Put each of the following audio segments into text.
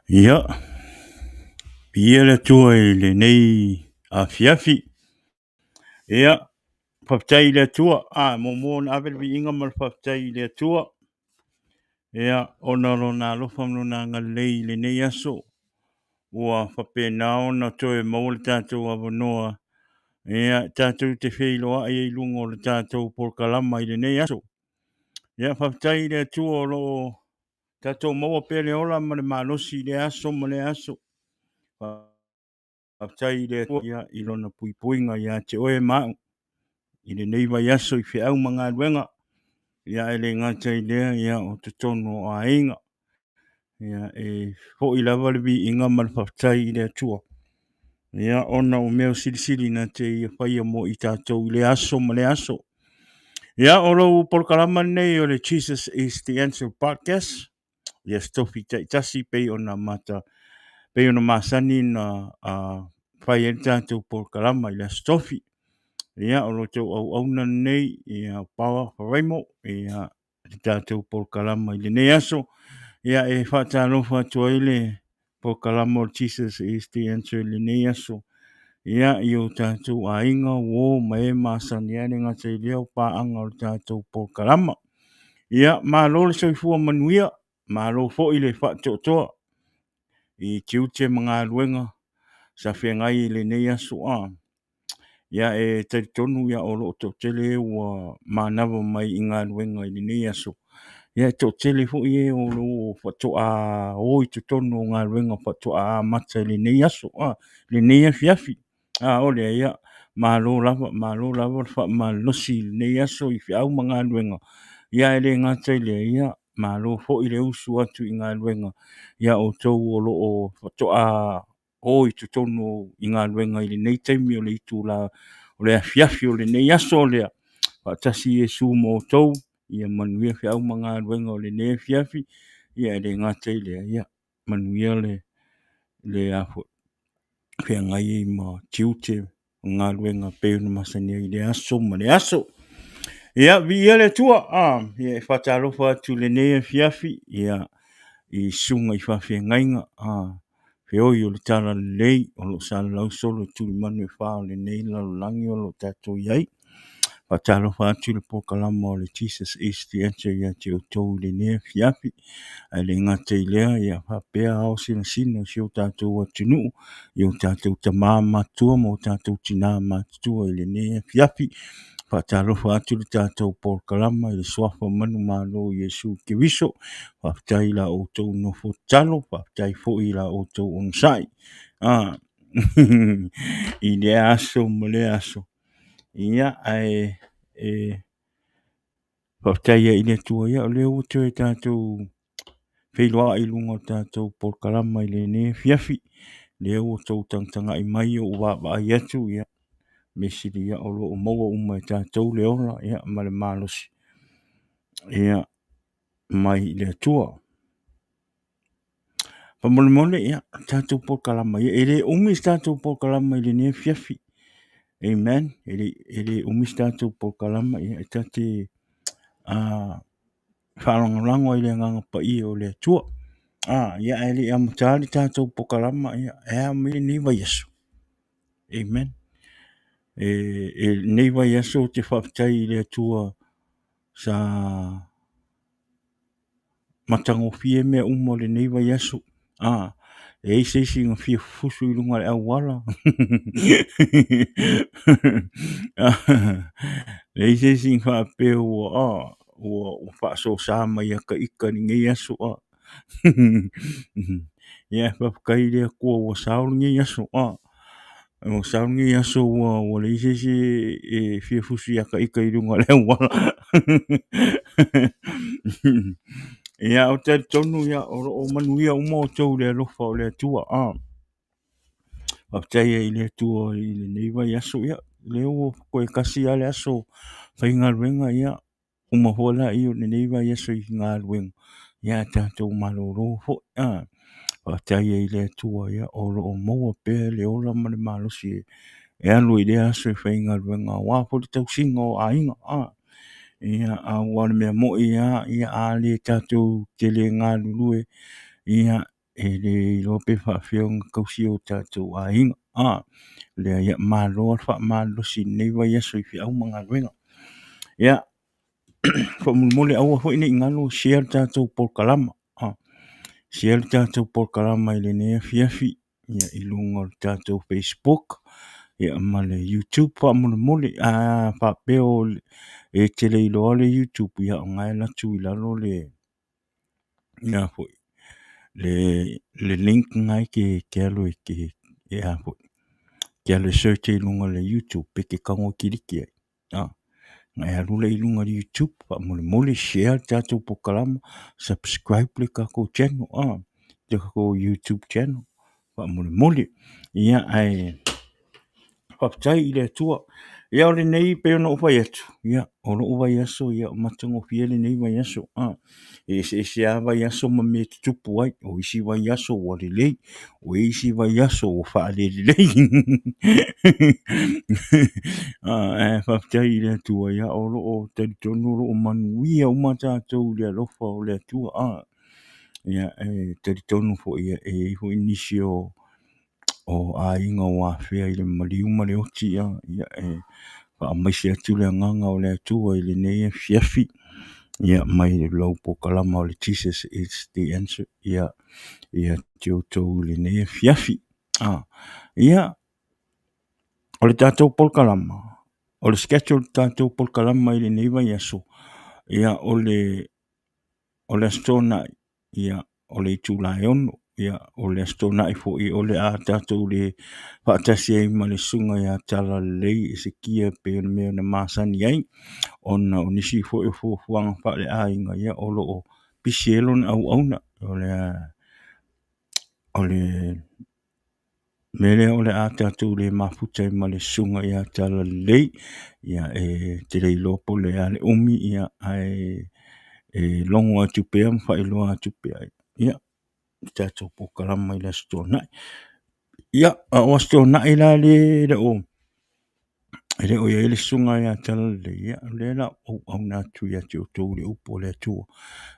Ia, pia le tua I le nei a fiafi. Ia, whaptai le tua, momo na avel vi inga mal whaptai le tua. Ia, ona ro na lofa mno na ngalei le nei aso. Ua whape nao na toe maule tātou avanoa. Ia, tātou te whiloa I lungo le tātou por kalama I le nei aso. Ia, whaptai le tua lo tātou maua pele ola ma le malosi le aso ma le aso. Whaptai le tua ia ilona puipuinga ia te oe mau. I le neiva yaso I whiau mga luenga. Ia ele ngata I lea ia o te tono o a inga. Ia ho I lava le vi inga mal whaptai le tua. Ia ona o meo sirisiri na te ia whaia mo I tātou I le aso ma le aso. Ia olo polkalama nei o le Jesus is the Answer podcast. Ia stofi tasi pe ona mata pe ona masani na fai e tātou polkalama i le stofi. Ia olo tau au auna nei ia pawa Faraimo ia tātou polkalama i le nei aso. Ia e whatalofa atua i le polkalama o Jesus is the Answer i le nei aso. Ia i o tātou a inga wo mai masani ane ngata i leo paanga o tātou polkalama. Ia mālōlō soifua manuia, mālō fo i le whatotoa. I tiute mga luenga sa whengai i le nei aso a. Ia e taritonu ia olo o totele ua mānawa mai i ngā luenga i le nei aso. Ia totele fo i e olo o whatoa o i tutonu o ngā luenga whatoa mata i le nei aso a. Le nei a fiafi. Ole ia mālō lava whamalosi nei aso i whiau mga luenga. Ia ele ngata i le ia mālō fo i le usu atu i ngā luenga. Ia o tau o lo o whatoa o i tutonu i ngā luenga i le nei taimi o le itu la o le fiafi o le nei aso lea. Whatasi e su mo tau ia manuia whiau mga luenga o le nei fiafi. Ia ele ngata i le ia manuia le afo. Pea ngai ma tiute ngā luenga pēuna masania i le aso ma le aso. Ia vi le tua ia e whatalofa atu le nea fiafi ia i sunga i whawhia ngainga whioi o le tala lei o lo sala lau solo i tuli manu e whao le nei lalolangi o lo tatou iai. Whatalofa atu le pokalama o le Jesus is the Answer ia te o tau le nea fiafi. Ai le ngata i lea ia whapea ao sina si o tatou atunu i o tatou tamā matua mo tatou tina matua i le nea fiafi. Whatalofa atu le tātou polkalama i le swafa manu mālō Iesu Kiriso. Whaptai la o tau no fotalo, whaptai fo i la o tau onsai. I le aso mo le aso. Ia ai whaptai i le tua ia o le o tau e tātou whailoa i lunga o tātou polkalama i le ne fiafi. Le o tau tangtanga i mai o wapa i atu ia. Mesiri ia o lo o maua uma e tātou le ola ia ma le mālosi. Ia mai le atua. Pamole ia tātou polkalama ia. Ele umis tātou polkalama i le ne fiafi. Amen. Ele umis tātou polkalama ia. E tate whalangalango i le nganga pa i o le atua. Ia ele amatali tātou polkalama ia. Ea mi ni wa Yesu. Amen. Nei vai aso te whaptai le atua sa matango fie mea le nei vai aso. E se ngā fie fusu i lunga le awala. E se ngā whapea ua whaaso sa mai aka ika ni ngei aso. Ia whapkai le kua ua saulu ngei aso. O saungi aso wa le ise e fia fusi aka ika i runga le wala. Ia o te tonu ia o manuia uma o tau le alofa o le atua. Waptaia i le atua i le neiva i aso ia. Le o koe kasi a le aso whai ngā ruenga ia. Uma hola i o le neiva i aso i ngā ruenga. Ia tātou mālōlō fo. Waptaia i le atua ia o lo o maua pē le ola ma le mālosi e. E alu i le aso e whai ngā ruenga. Wāpo le tau singa o a inga. Ia a wale mea mo ia a le tātou te le ngā lulue. Ia e le lope whawhionga kausi o tātou a inga. Le ia māloa wha mālosi neiva i aso i whiau mga ruenga. Ia whamulmole aua hoi nei ngalo share tātou polkalama. Share tātou polkalama i le nea fiafi. Ia i lunga tātou Facebook. Ia ma le YouTube whamulmole. Whapeo e te le iloa le YouTube. Ia o ngai latu i lalo le. Ia hoi. Le link ngai ke alo e ke. Ia hoi. Ke alo search i lunga le YouTube. Peke kango kiriki ai. Ngai alu le ilunga le YouTube. Whamulmole share tātou polkalama. Subscribe le kako channel. Te kako YouTube channel. Whamulmole. Ia ai. Whaptai i le atua. ia o le nei pe ona upai atu ia o lo upai aso ia o matango fia le nei vai aso e se a vai aso ma me tupu ai o isi vai aso o le lei o isi vai aso o fa le lei fa tai le tua ia o lo o te tonu lo o manuia o mata tau le alofa o le tua ia te tonu fo ia e fo inisio o a inga o a fea i le maliuma le oti ia fa mai se atu le nganga o le atua i le nei fiafi ia mai le lau po kalama o le Jesus is the answer ia tio tau le nei fiafi ia o le tātou pol kalama o le schedule tātou pol kalama i le nei vai aso ia o le astona ia o le tūlai ono ia o le astona i fo i o le a tātou le whaatasi ai ma le sunga ia tala lei e se kia pe o mea na masani ai ona o nisi fo i fo fuanga wha le a inga ia o lo o pisielo na au auna o le mele o le a tātou le mafuta i ma le sunga ia tala lei ia te rei lopo le a le umi ia longo atu pea mwha i loa atu pea ia tātou po kalama i le astona ia o astona i la le o ia le sunga ia tala le ia le la au na tu ia te o tau le upo le atua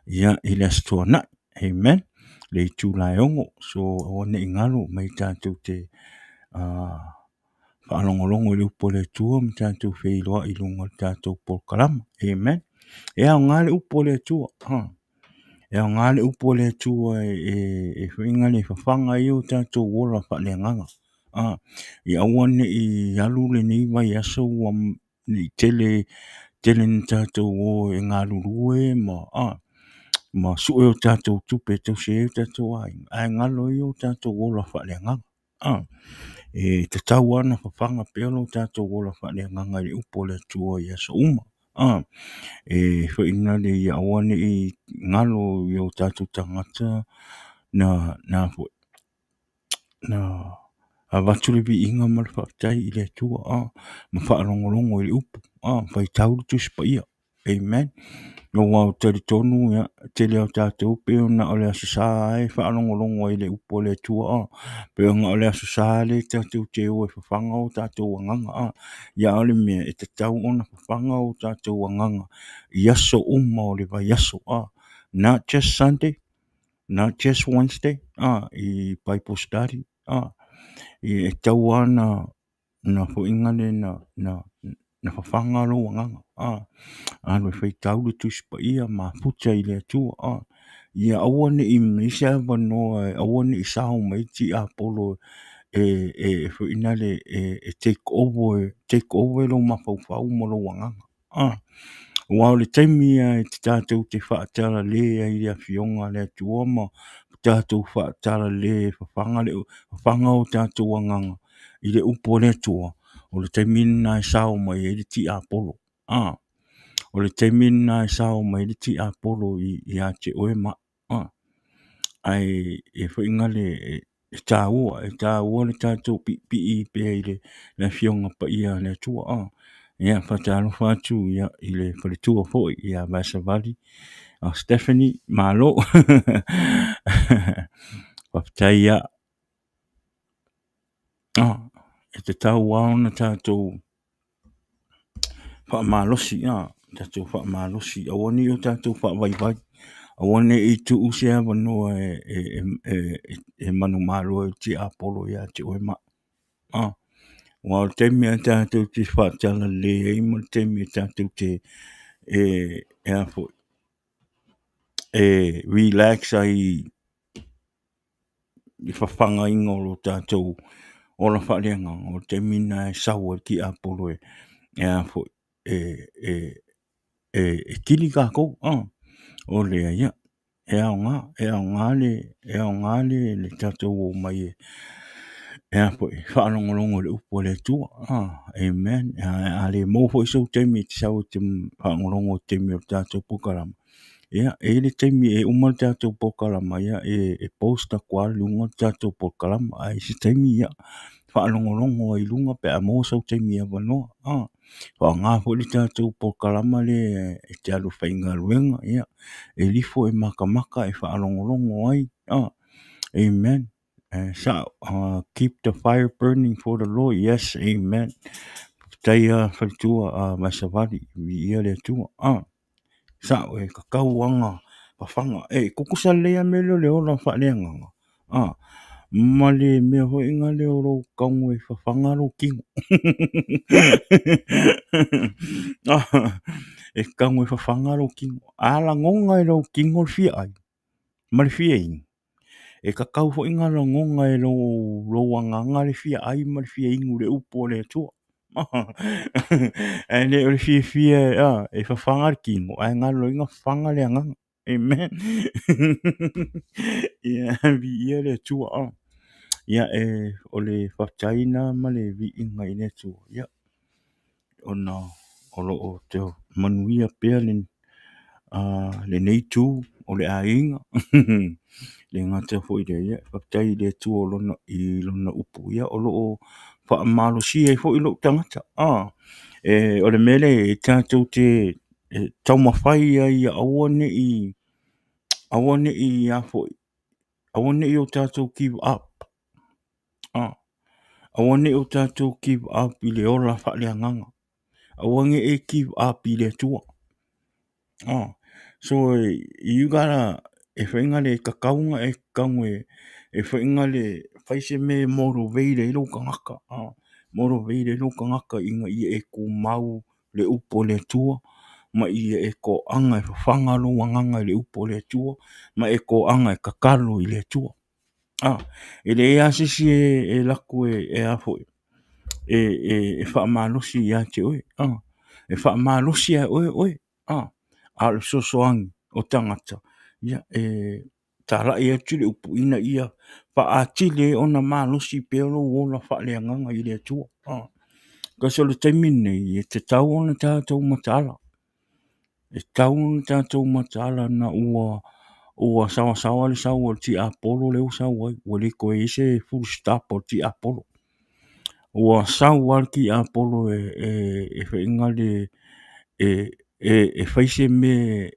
ia i le astona amen le tu la ongo so o ne ingalo mai tātou te whaalongolongo i le upo le atua ma tātou wheiloa i lunga tātou po kalama amen ia o ngā le upo le atua e o ngale upo le tua e whinga le whawhanga i o tātou wola whaneanganga. I awane i alu le nei vai aso ni tele ni tātou o e ngā lurue ma sue o tātou tupe tau se o tātou ai. Ai ngalo i o tātou wola whaneanganga. E te tau ana whawhanga peolo tātou wola whaneanganga i upo le tua i aso uma. E whaina le i awane i ngalo i o tātou tangata na a waturi bi inga mal whaktai i le tua ma whaalongolongo i le upu whai tauru tuspa ia amen no wau tari tonu ia te leo tātou peo na ole asasa ai whaalongolongo i le upu le tua peo nga ole asasa le tātou te o e whawhanga o tātou wanganga ia ole mea e te tau ona whawhanga o tātou wanganga i aso o le vai aso not just Sunday not just Wednesday i Bible study i e tau ana na fuingale na whawhanga lo wanganga anu whai tauru tuspa ia ma puta i le atua ia awane i misa wanoa awane i sao mai ti Apollo e fuinale take over lo mawhauwhau mo lo wanganga Wao le taimi e te tātou te whaatara le i rea fionga le atua ma tātou whaatara le whawhanga o tātou wanganga i le upo le atua o le taimi na e sao mai e le ti Apollo o le taimi na e sao mai le ti Apollo i a te oe ma ai e whaingale e tāua le tātou pi i pe i le fionga pa ia le atua ia whatalo whatu ia i le whalitua hoi ia Vasavali Stephanie mālōlō whaptai ia e te tau waona tātou whaamalosi tātou whaamalosi awani o tātou whaavaivai awani i tu usea wanoa e manu mālo e ti Apollo ia te oe ma Wao temi a tātou te whaatala le e mo temi a tātou te relax ai i whawhanga inga o tātou o la whareanga o temi na e sawa ki Apollo kili kako o lea ia e ao ngā le tātou o mai whaalongolongo le upo le tua amen ale mofo iso temi te sao te whaalongolongo temi o tātou pokarama ia le temi e umal tātou pokarama ia e posta kwa lunga tātou pokarama ai si temi ia whaalongolongo i lunga pe a mo sau temi a wanoa Whanga fo le tātou po kalama le e te alu whainga ruenga, ia. E lifo e maka e whaalongolongo ai, amen. Keep the fire burning for the Lord, yes, amen. Taia whalitua masawari, vi ia le tua, e kakau anga, pawhanga, kukusa lea mele le ola whaaleanga, male mea ho inga le oro kaungu e whawhanga ro kingo. E kaungu e whawhanga ro kingo. Ala ngonga e ro kingo fia ai. Male fia ingi. E kakau ho inga ro ngonga e ro wanganga le fia ai male fia ingu le upo le tua. E le fia e whawhanga ro kingo. Ai ngā lo inga whanga le anganga. Amen. Ia vi ia le tua ia o le whataina ma le vi inga i le tua ia ona o loo te manuia pea le nei tū o le ainga le ngata fo i le ia whatai le tua o lona upu ia o loo whaamalosia fo i loo tangata o le mele e tātou te taumawhai ai awane i a fo awane i o tātou give up awane o tātou give up i le ola whaaleanganga. Awange e give up i le tua. So you gotta, e whainga le kakaunga e kaunga e whainga le whaise me moro veire i loka ngaka. Moro veire i loka ngaka inga i e ko mau le upo le tua. Ma i e ko anga e whanga lo wanganga le upo le tua. Ma e ko anga e kakalo i le tua. E le ea sisi e laku e afo e whaamalosi ia te oe. E whaamalosi a oe. A le sosoangi o tangata. Ia tala ia tule upu ina ia whaatile ona malosi peolo ola whaaleanganga i le tua. Kasi o le taimine i te tau ona tātou matala. E tau ona tātou matala na ua sawa le sawa ti Apollo le sawa wale ko ese full stop o ti Apollo ua sawa ki Apollo e whainga le e whaise me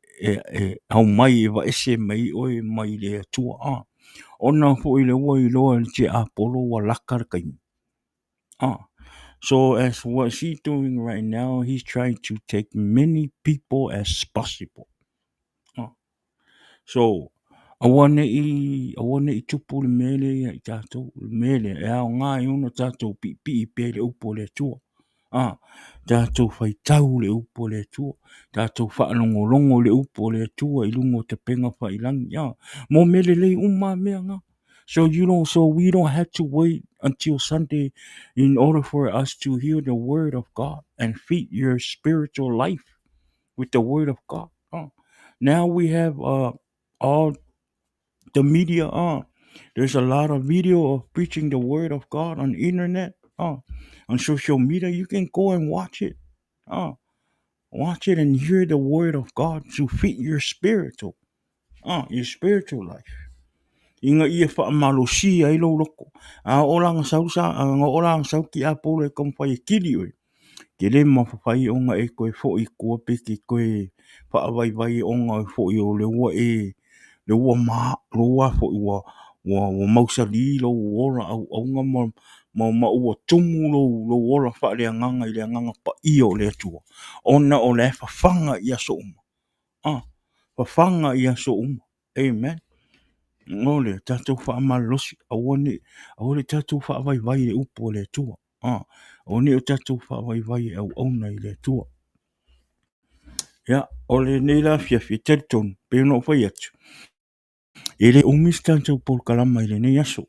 au mai e wa ese mai oe mai le tua ona fo i le ua i loa le ti Apollo wa lakar kaimi so as what he's doing right now he's trying to take many people as possible so awane i tupu le mele i tātou mele e au ngā i una tātou pi i pe le upo le tua tātou whai tau le upo le tua tātou whaalongolongo le upo le tua i lungo te penga whai langi mo mele lei mea ngā so we don't have to wait until Sunday in order for us to hear the word of God and feed your spiritual life with the word of God now we have all the media there's a lot of video of preaching the word of God on the internet on social media you can go and watch it and hear the word of God to feed your spiritual life inga ia whaamalosia i lo loko oranga sausa oranga sau ki apole kom whai kiri oi ke le mawhawhai onga e koe fo i kua peke koe whaawai onga e fo i o le ua fo i wa mausali lo ora au nga ma ua tumu lo ora wha le anganga i le anganga pa i o le atua ona o le whawhanga i aso whawhanga i aso amen ngole tātou whaamalosi awane tātou whaawai e upo le atua one o tātou whaawai au auna i le atua ole nei la fiafi teritonu pe no whai atu ele umis tātou por kalama i le nei aso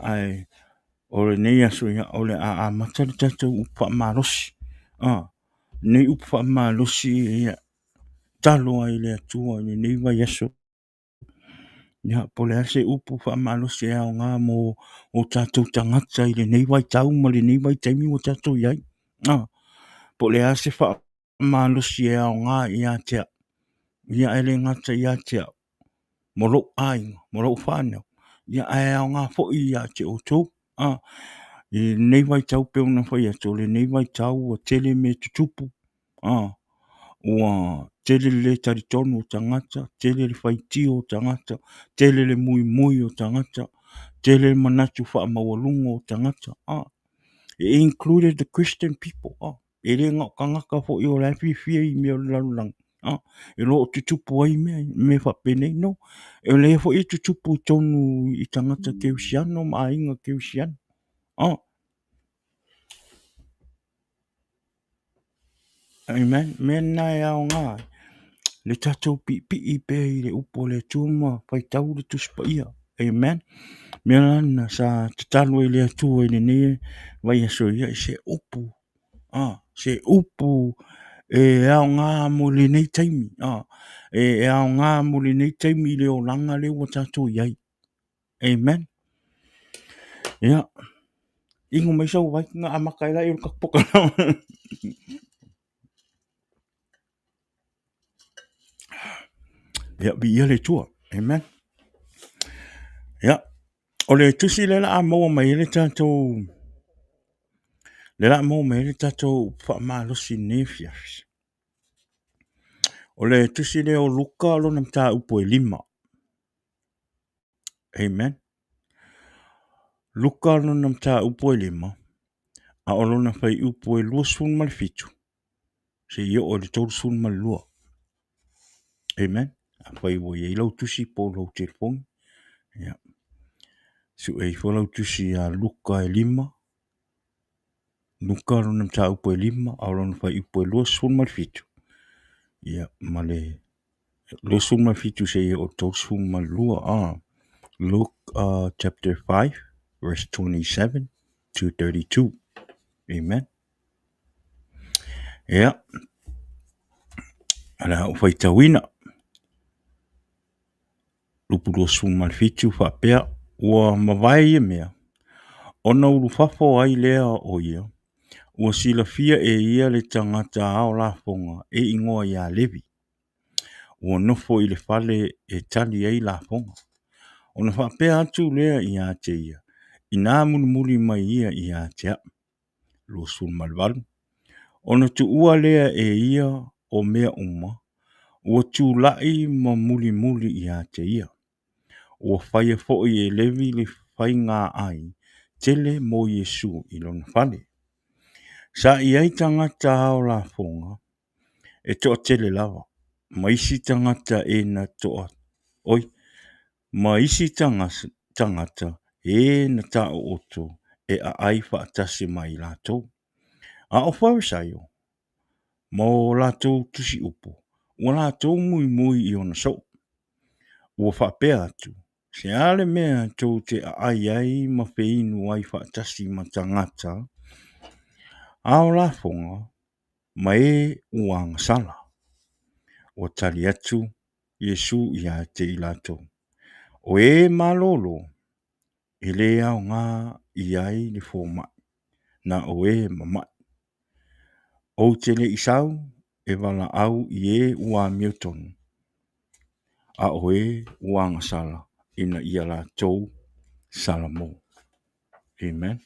ai ole nei aso ole a matari tātou upa malosi nei upa malosi talo ai le atua i nei vai aso pole ase upu whaamalosi au ngā mo o tātou tangata i le nei vai tau ma le nei vai taimi o tātou iai pole ase whaamalosi au ngā ia ele ngata ia tea molo ai molo whanau ia ai au ngā fo i ia te o tō I nei vai tau pe ona whai ato, le nei vai tau o tele me tutupu. Ua tele le taritonu o tangata, tele le whaiti o tangata, tele le mui mui o tangata, tele le manatu wha mawalunga o tangata. It included the Christian people. E le ngaka fo i o la fia I mea lalulang. E lo o tutupu ai me whapene no. E le fo I tutupu tonu I tangata keusiano, ma inga keusiano. Amen. Mena e ao ngā. Le tatou pi I pe I le upo le tuma, pai tau le tuspa ia. Amen. Mea na sa tatalu I le atua I le ne, vai aso ia I se upu. Se upu e ao ngā mo le nei taimi. E ao ngā mo le nei taimi le o langa le ua tatou iai. Amen. Ia. Ingo mai sau vai ngā amakai la I o kapoka nao. Ia bi ia le tua. Amen. Ia. O le tusi le la a maua mai le tatou. Le la maua mai le tatou wha malosi nefias. O le tusi le o luka alo nam tā upo e 5. Amen. Luka alo nam tā upo e 5. A olo na whai upo e 2 Se ia o le 2 Amen. A whai wo e lau tusi po lau telefoni. Ia. Su e whalau tusi a luka e 5. Luka alo nam tā upo e 5. A olo na whai upo e 2 Ia. Ma le 2 se ia o 2 Luke chapter 5, verse 27 to 32. Amen. Ia. Ala whai tawina. Lupu 2 whapea. Ua mawai e mea. Ona uru whafo ai lea o ia. Ua sila fia e ia le tangata ao la fonga e ingoa ia levi. Ua nofo I le fale e tali ai la fonga. Ona whapea atu lea ia te ia. Ina muli mai ia ia te a. Lusul malvalu. Ona tu ua lea e ia o mea uma. Ua tu lai ma muli ia te ia. Ua whaia fo'i e levi le whai ngā ai. Tele mo Yesu I lona whale. Sa I ai tangata ao la fonga. E toa tele lava. Maisi tangata e na toa. Oi. Maisi tangata e na tao oto. E a ai whaatasi mai lātou. A o Faraimo. Mo lātou tusi upo. Ua lātou mui I ona so. Ua whapea atu. Se ale mea tau te ai ma whiinu ai whaatasi ma tangata. Ao la fonga. Ma e uang sala. Ua tali atu. Yesu ia te I lātou. O e mālōlō. E le au ngā iai le foma. Na o e mamai. O te le isau. E wala au I e ua miotonu. A o e uang sala. Ina ia lātou salamo. Amen.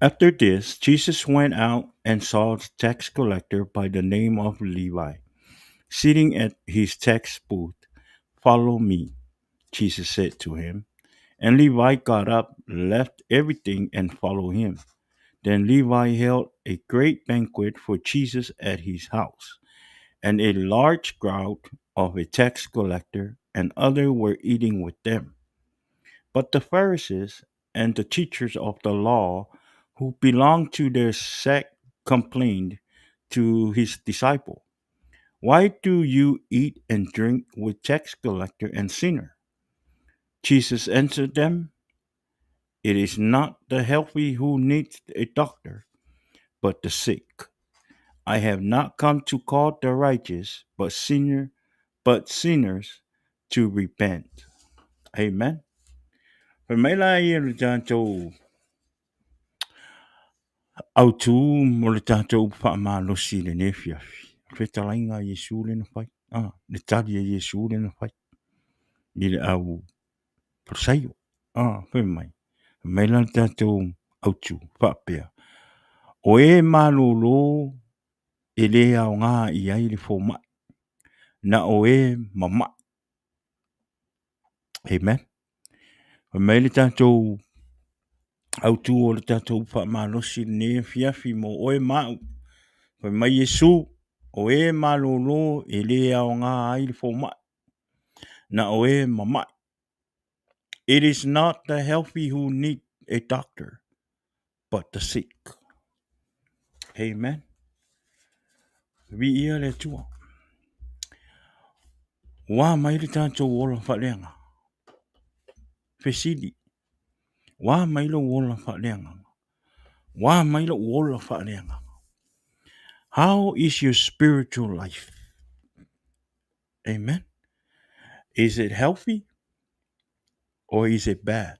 After this, Jesus went out and saw the tax collector by the name of Levi, sitting at his tax booth. Follow me, Jesus said to him. And Levi got up, left everything, and followed him. Then Levi held a great banquet for Jesus at his house, and a large crowd of a tax collector and others were eating with them. But the Pharisees and the teachers of the law who belonged to their sect complained to his disciple, "Why do you eat and drink with tax collector and sinner?" Jesus answered them, "It is not the healthy who needs a doctor, but the sick. I have not come to call the righteous, but sinners to repent." Amen. Pamela ia le tātou autu mo le tātou whaamalosi le nefiafi. Whetalainga Yesu le na whai. Le tali a Yesu le na whai. Ni le au prasaio. Whai mai. Mai lan tātou autu, whapea. O e mālōlō e le aogā I ai le foma. Na o e mama. Amen. Mai le tātou autu o le tātou whaamalosi ne fiafi mo o e mau. Whai mai Yesu o e mālōlō e le aogā ai le foma. Na o e mama. It is not the healthy who need a doctor, but the sick. Amen. Vi ia le tua. Wa mai le tātou ola whalenga. Fesili. Wa mai lo ola whalenga. Wa mai lo ola whalenga. How is your spiritual life? Amen. Is it healthy or is it bad?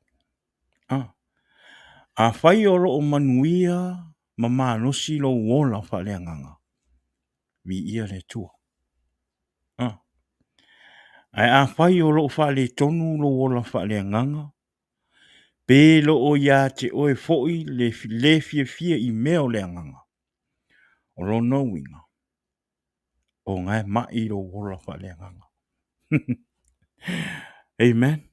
A whai o o manuia ma mānosi lo ola whalenga. Vi ia le tua. Ai a whai o lo whale tonu lo ola whalenga. Pe lo o ia te oe foi le fia I meo le anganga. O lo no winga. O ngai mai lo ola whalenga. Amen.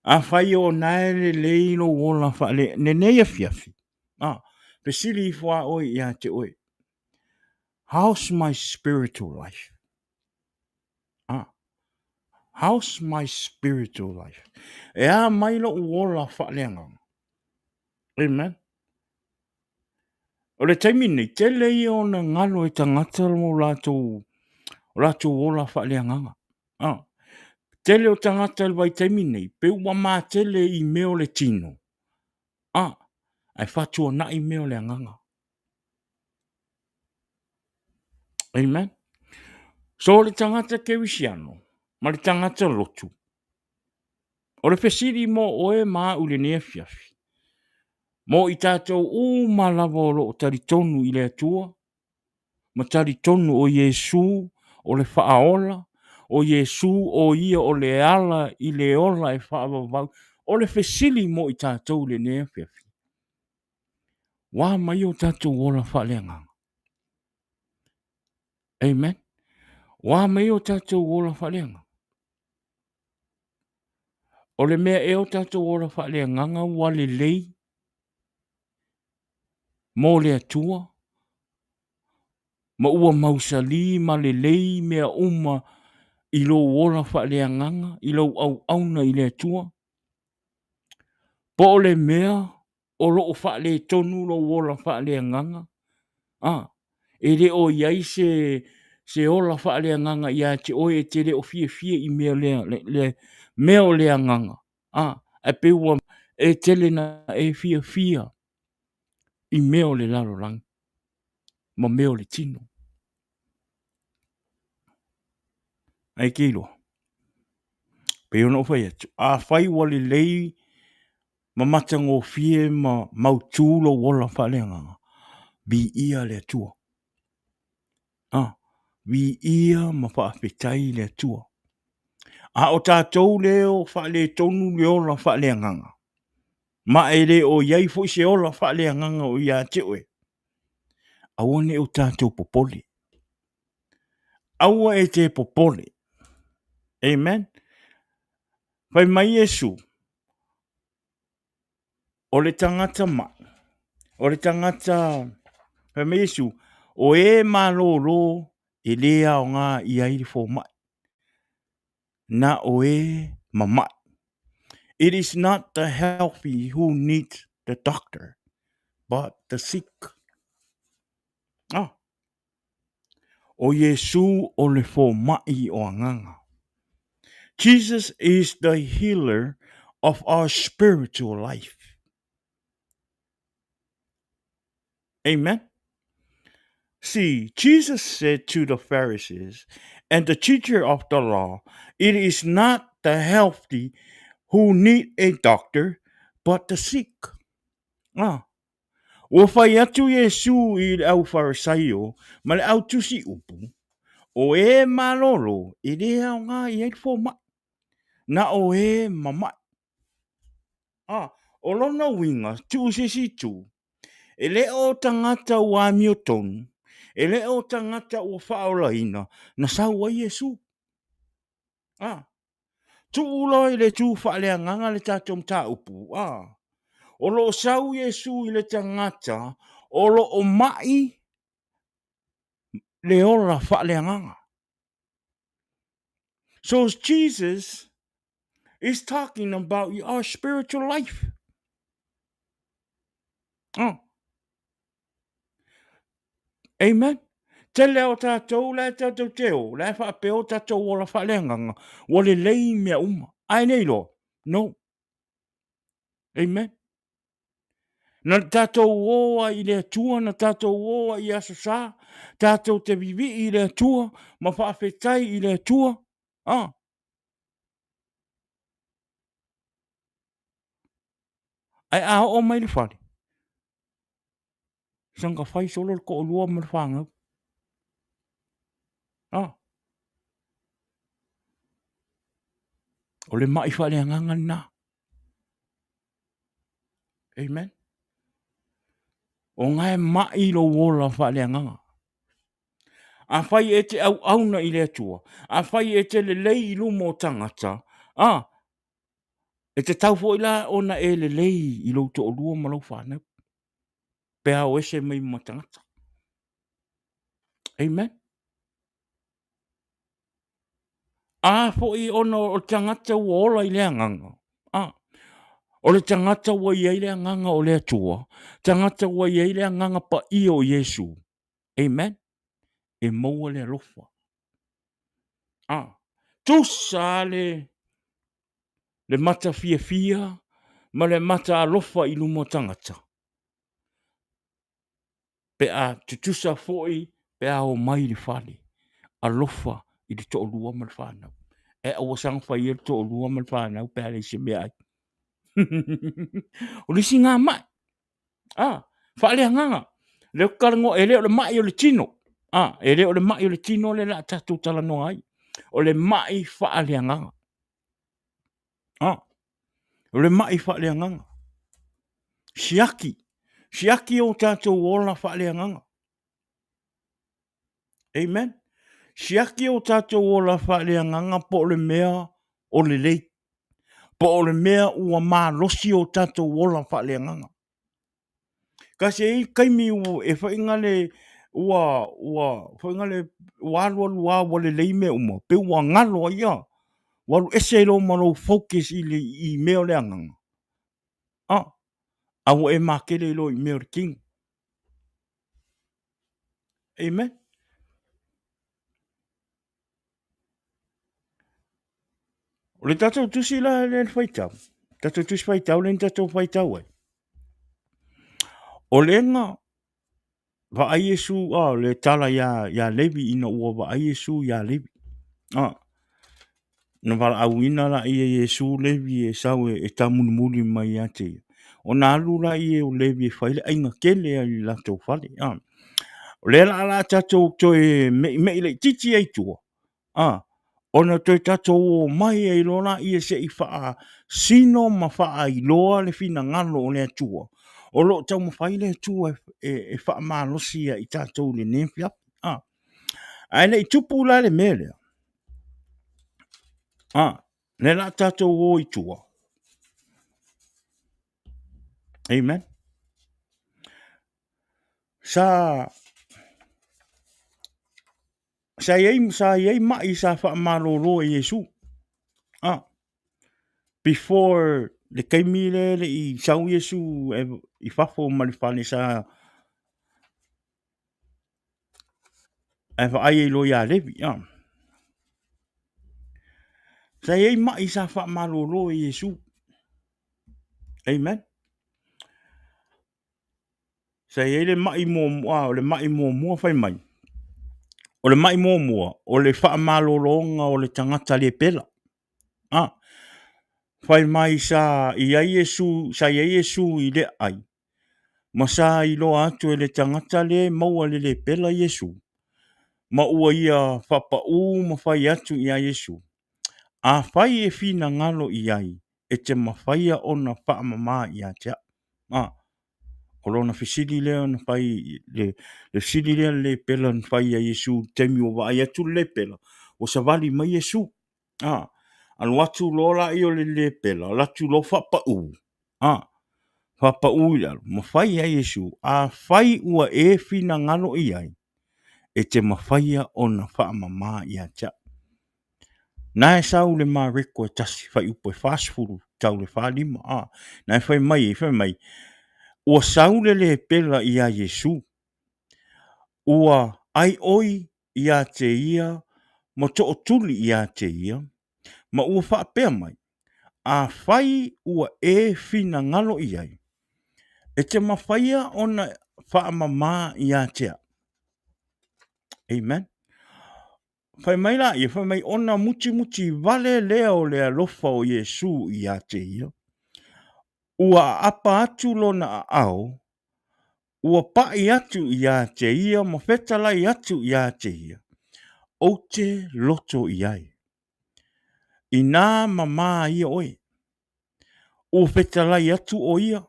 A whai o nai le leilo ola whale. Ne neia fiafi. Pesili I wha oe ia te oe. How's my spiritual life? How's my spiritual life? E a mai lo ola whalenga. Amen. O le taimi nei, te lei o na ngalo e tangata mo lato ola whaeleanganga. Te leo tangata le vai taimi nei, pe ua mā te le I meo le tino. Ai whatua na I meo le anganga. Amen. So le tangata ke wisiano, ma le tangata lotu. O le fesiri mo oe maa ule nea fiafi. Mo I tātou o malava o lo tari tonu I le atua. Ma tari tonu o Yesu o le whaola. O Yesu o ia o le ala I le ola e whaavavau. O le fesili mo I tātou le nea fiafi. Wā mai o tātou ola whaelenga. Amen. Wā mai o tātou ola whaelenga. O le mea e o tātou ola whaelenga wa le lei. Mo le atua. Ma ua mausali ma le lei mea uma I lo ola whaelenga. I lo au auna I le atua. Po o le mea o lo o whaele tonu lo ola whaelenga. E le o iai se ola whaelenga ia te oe te le o fia I mea le mea o le anganga. E pe ua e tele na e fia I mea o le lalo lang. Ma mea o le tino. Ai keilo. Pe ono whai atu. A whai wale lei ma matango fie ma mautūlo ola whaelenga. Bi ia le atua. Vi ia ma whaafetai le atua. A o tātou leo whaele tonu le ola whaeleanganga. Ma e le o iai fo se ola whaeleanganga o ia te oe. Aua ne o tātou popole. Aua e te popole. Amen. Pai mai Yesu. O le tangata mai. O le tangata. Pai mai Yesu. O e mālōlō e lea o ngā I airi foma. Na o e mama. It is not the healthy who need the doctor, but the sick. O Yesu o le fomai o anganga. Jesus is the healer of our spiritual life. Amen. See, Jesus said to the Pharisees and the teacher of the law, it is not the healthy who need a doctor, but the sick. O whai atu Yesu I le au Faraimo, ma le au tusi upu. O e mālōlō, e rea o ngā I ai foma. Na o e mama. O lona winga, tu si tu. E le o tangata ua miotonu. E le o tangata ua whaolaina. Na saua Yesu. Tu ulo i le tu whaalea nganga le tātom tā upu. O lo sau Yesu i le tangata. O lo o mai le ora whaalea nganga. So Jesus is talking about our spiritual life. Amen. Te leo tātou, le tātou teo, le whapeo tātou o la whalenganga, o le lei mea uma. Ai nei lo. No. Amen. Na tātou oa i le tua, na tātou oa i aso sā, tātou te vivi i le tua, ma whaafetai i le tua. Ai a o mai le whare. Sanga whai solo ko o lua ma le whangau. O le mai whale nganga na. Amen. O ngai mai lo wola whale nganga. A whai e te au auna i le atua. A whai e te le lei lumo tangata. E te tau fo ila ona e le lei i lo to o lua ma lo whanau. Pea o ese mai ma tangata. Amen. A fo i ona o tangata wola i le nganga. O le tangata wa i le nganga o le atua. Tangata wa i le nganga pa i o Yesu. Amen. E maua le alofa. Tusa le mata fia, ma le mata alofa i lumo tangata. Pe a tutusa foi, pe a o mai le fale. Alofa i le to lua ma le whanau. E a wasang whai e to lua ma le whanau, pe a le se mea ai. O le singa mai. Whale nganga. Le karango e leo le mai o le tino. E leo le mai o le tino le la tatu tala no ai. O le mai whaale nganga. O le mai whaale nganga. Siaki o tātou ola whaale nganga. Amen. Siaki o tātou ola whaale nganga po le mea o le lei. Po le mea ua mālosi o tātou ola whaale nganga. Kasi e kaimi e whaingale whaingale wālua wale lei mea uma. Pe ua ngalo ia. Walu ese lo malo focus i mea le anganga. Au e makele lo i mea le king. Amen. O le tātou tusi la le whaitau. Tātou tusi whaitau le tātou whaitau ai. O le nga wa ai Yesu le tala ya Levi ina ua wa ai Yesu ya Levi. Na wala au ina la i Yesu Levi e sau e tamunumuli mai ate. O na alu la i o Levi e whaile ainga kele ai latou whale. O le la tātou toi me le titi ai tua. Ona toi tātou o mai e lona i se i wha sino ma wha i loa le fina ngalo o le atua. O lo tau ma whaile atua e wha mālosi i tātou le nefia. Ai le i tupu la le mele. Le la tātou o i tua. Amen. Sa iei mai sa wha mālōlō e Yesu. Before le kaimi le i sau Yesu i whafo malifane sa e wha ai e lo ia Levi. Sa iei mai sa wha mālōlō e Yesu. Amen. Sa iei le mai mua o le mai mua whai mai. O le mai mua o le wha mālōlōnga o le tangata le pela. Whai mai sa iei Yesu i le ai. Ma sa i lo atu e le tangata le maua le pela Yesu. Ma ua ia whapa ma whai atu i a Yesu. A whai e whina ngalo i ai e te mawhaia o na whaamama i a tea. O lona fisiri lea na whai, le fisiri lea le pela na whai a Yesu, temi o wa ai atu le pela, o sa wali mai Yesu. Anu atu lola i o le pela, latu lo whapa u. Whapa u i alu, ma whai a Yesu, a whai ua e fina ngalo i ai, e te mawhaia o na whaamama i a tea. Na e sau le ma reko e tasi whai upo e whasfuru, tau le whalima, na e whai mai, ua saule le pela i a Yesu, ua ai oi i a te ia, ma to o tuli i a te ia, ma ua whaapea mai, a whai ua e fina ngalo i ai, e te mawhaia o na whaamama i a tea. Amen. Whai mai la, i whai mai ona muti vale leo le alofa o Yesu i a te ia, ua apa atu lona a au, ua pai atu i a te ia, ma whetalai atu i a te ia, o te loto i ai. I nā mama ia oi, ua whetalai atu o ia,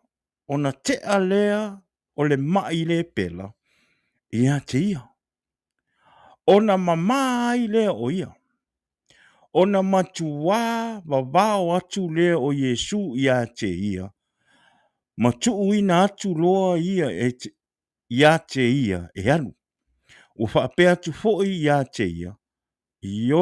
o na tea lea, o le mai le pela, i a te ia. O na mama i lea o ia, o na matua vavao atu lea o Yesu i a te ia, ma tuu ina atu loa ia i a te ia e anu. Ua whaapea atu foi i a te ia, ia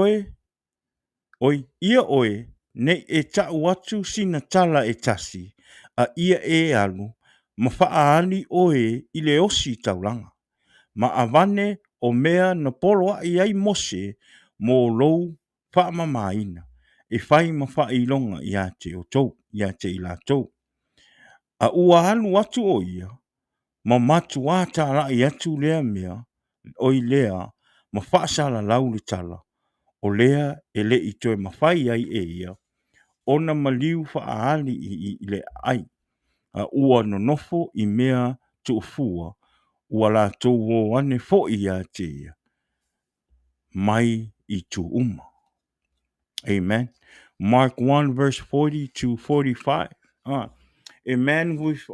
oe, nei e tau atu sina tala e tasi, a ia e alu, ma whaani oe i le osi taulanga. Ma avane o mea na polo a iai mose, mo lou whaamamaina, e whai ma whailonga i a te o tau, i a te i la tau. A ua anu atu o ia, ma matu ata la i atu lea mea, o i lea, ma whaasala lauli tala, o lea e le i toe mawhai ai e ia, ona maliu whaali i le ai, a ua no nofo i mea tu ufua, ua la tau o ane fo i a te ia, mai i tu uma. Amen. Mark 1 verse 40 to 45. A man with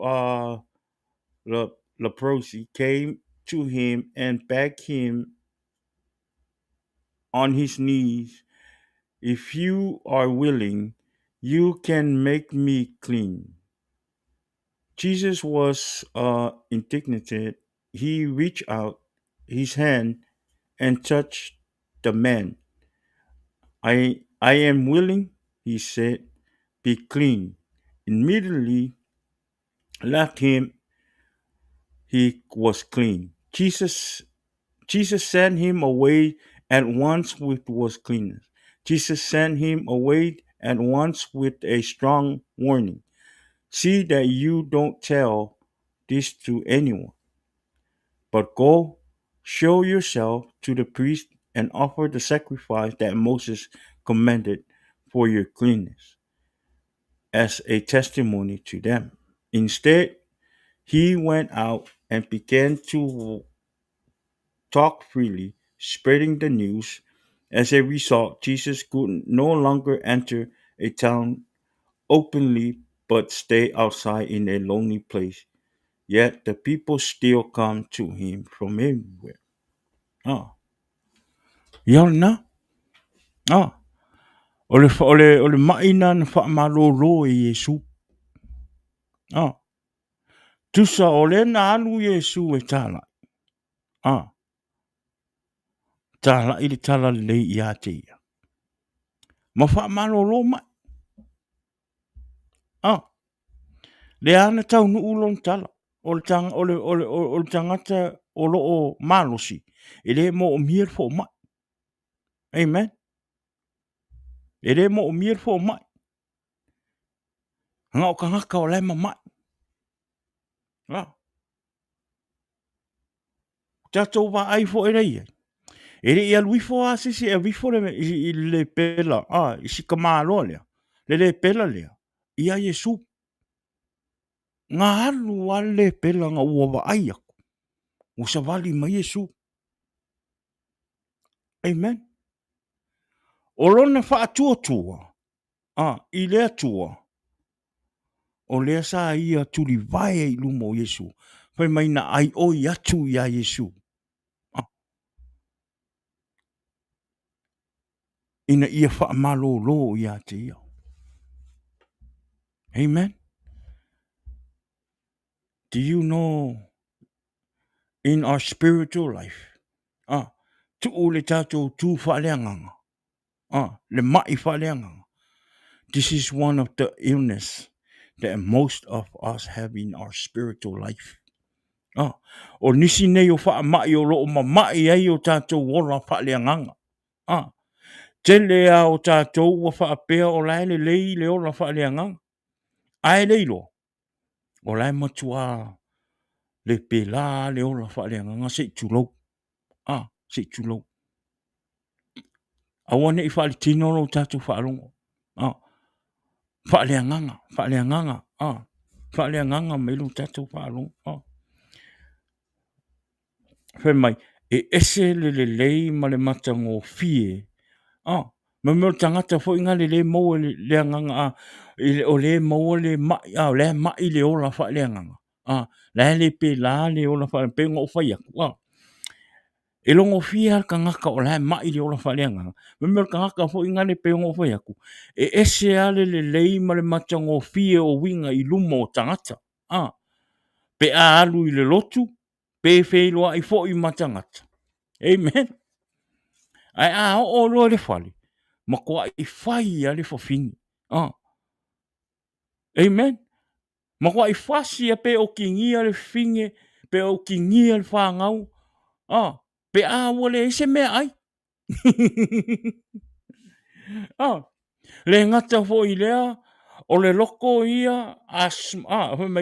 leprosy came to him and begged him on his knees, "If you are willing, you can make me clean." Jesus was indignant. He reached out his hand and touched the man. I am willing, he said, "be clean." Immediately left him, he was clean. Jesus sent him away at once with cleanness. Jesus sent him away at once with a strong warning. "See that you don't tell this to anyone, but go show yourself to the priest and offer the sacrifice that Moses commanded for your cleanness as a testimony to them." Instead, he went out and began to talk freely, spreading the news. As a result, Jesus could no longer enter a town openly but stay outside in a lonely place. Yet the people still come to him from everywhere. Iona. Ole maina na mālōlō e Yesu. Tusa ole na alu Yesu e tala. Tala i le tala le i a te ia. Ma mālōlō mai. Le ana tau nu ulon tala. Ole tangata o loo malosi. Ele mo o mier fo mai. Amen. Ele mo o mier fo mai. Nga o kangaka o lema mai. Tatou wa ai fo ere ia. Ere ia luifo a sisi e wifo le pela. Isi ka mālo lea. Le pela lea. Ia Yesu. Ngā alu a le pela nga ua wa ai ako. Usa wali mai Yesu. Amen. O lona wha atua tua. I lea tua. O lea sa ia tuli vai i luma o Yesu. Whai mai na ai oi atu ia Yesu. Ina ia wha mālōlō ia te ia. Amen. Do you know in our spiritual life, tu o le tātou tū whaaleanganga, le mai whaaleanganga. This is one of the illness that most of us have in our spiritual life. O nisi nei o wha mai o lo o mamai ai o tātou ora whaaleanganga. Tele a o tātou wa wha apea o lai le lei le ora whaaleanganga. Ai leilo, o lai matua le pela le ora whaaleanganga se tulou. Se tulou. Awane I whaale tino lo tātou whaalongo. Whaaleanganga. Whaaleanganga me lo tātou whaalongo. Whai mai, e ese le lei ma le matango fie. Ma meo tangata fo inga le mau le anganga. O le mau le mai, o le mai le ora whaaleanganga. Le pela le ora whaaleanganga. Pengo o whaiaku. E longo fia ka ngaka o lai mai le ora whaaleanga. Memel ka ngaka fo inga le peongo fai aku. E ese ale le lei ma le matango fia o winga I lumo o tangata. Pe a alu I le lotu. Pe whailoa I fo I matangata. Amen. Ai a o loa le whale. Ma koa I whai a le whawhini. Amen. Ma koa I whasi a pe o kingia le whinge. Pe o kingia le whangau. Pe a wale ese mea ai. Le ngata fo I lea, o le loko ia,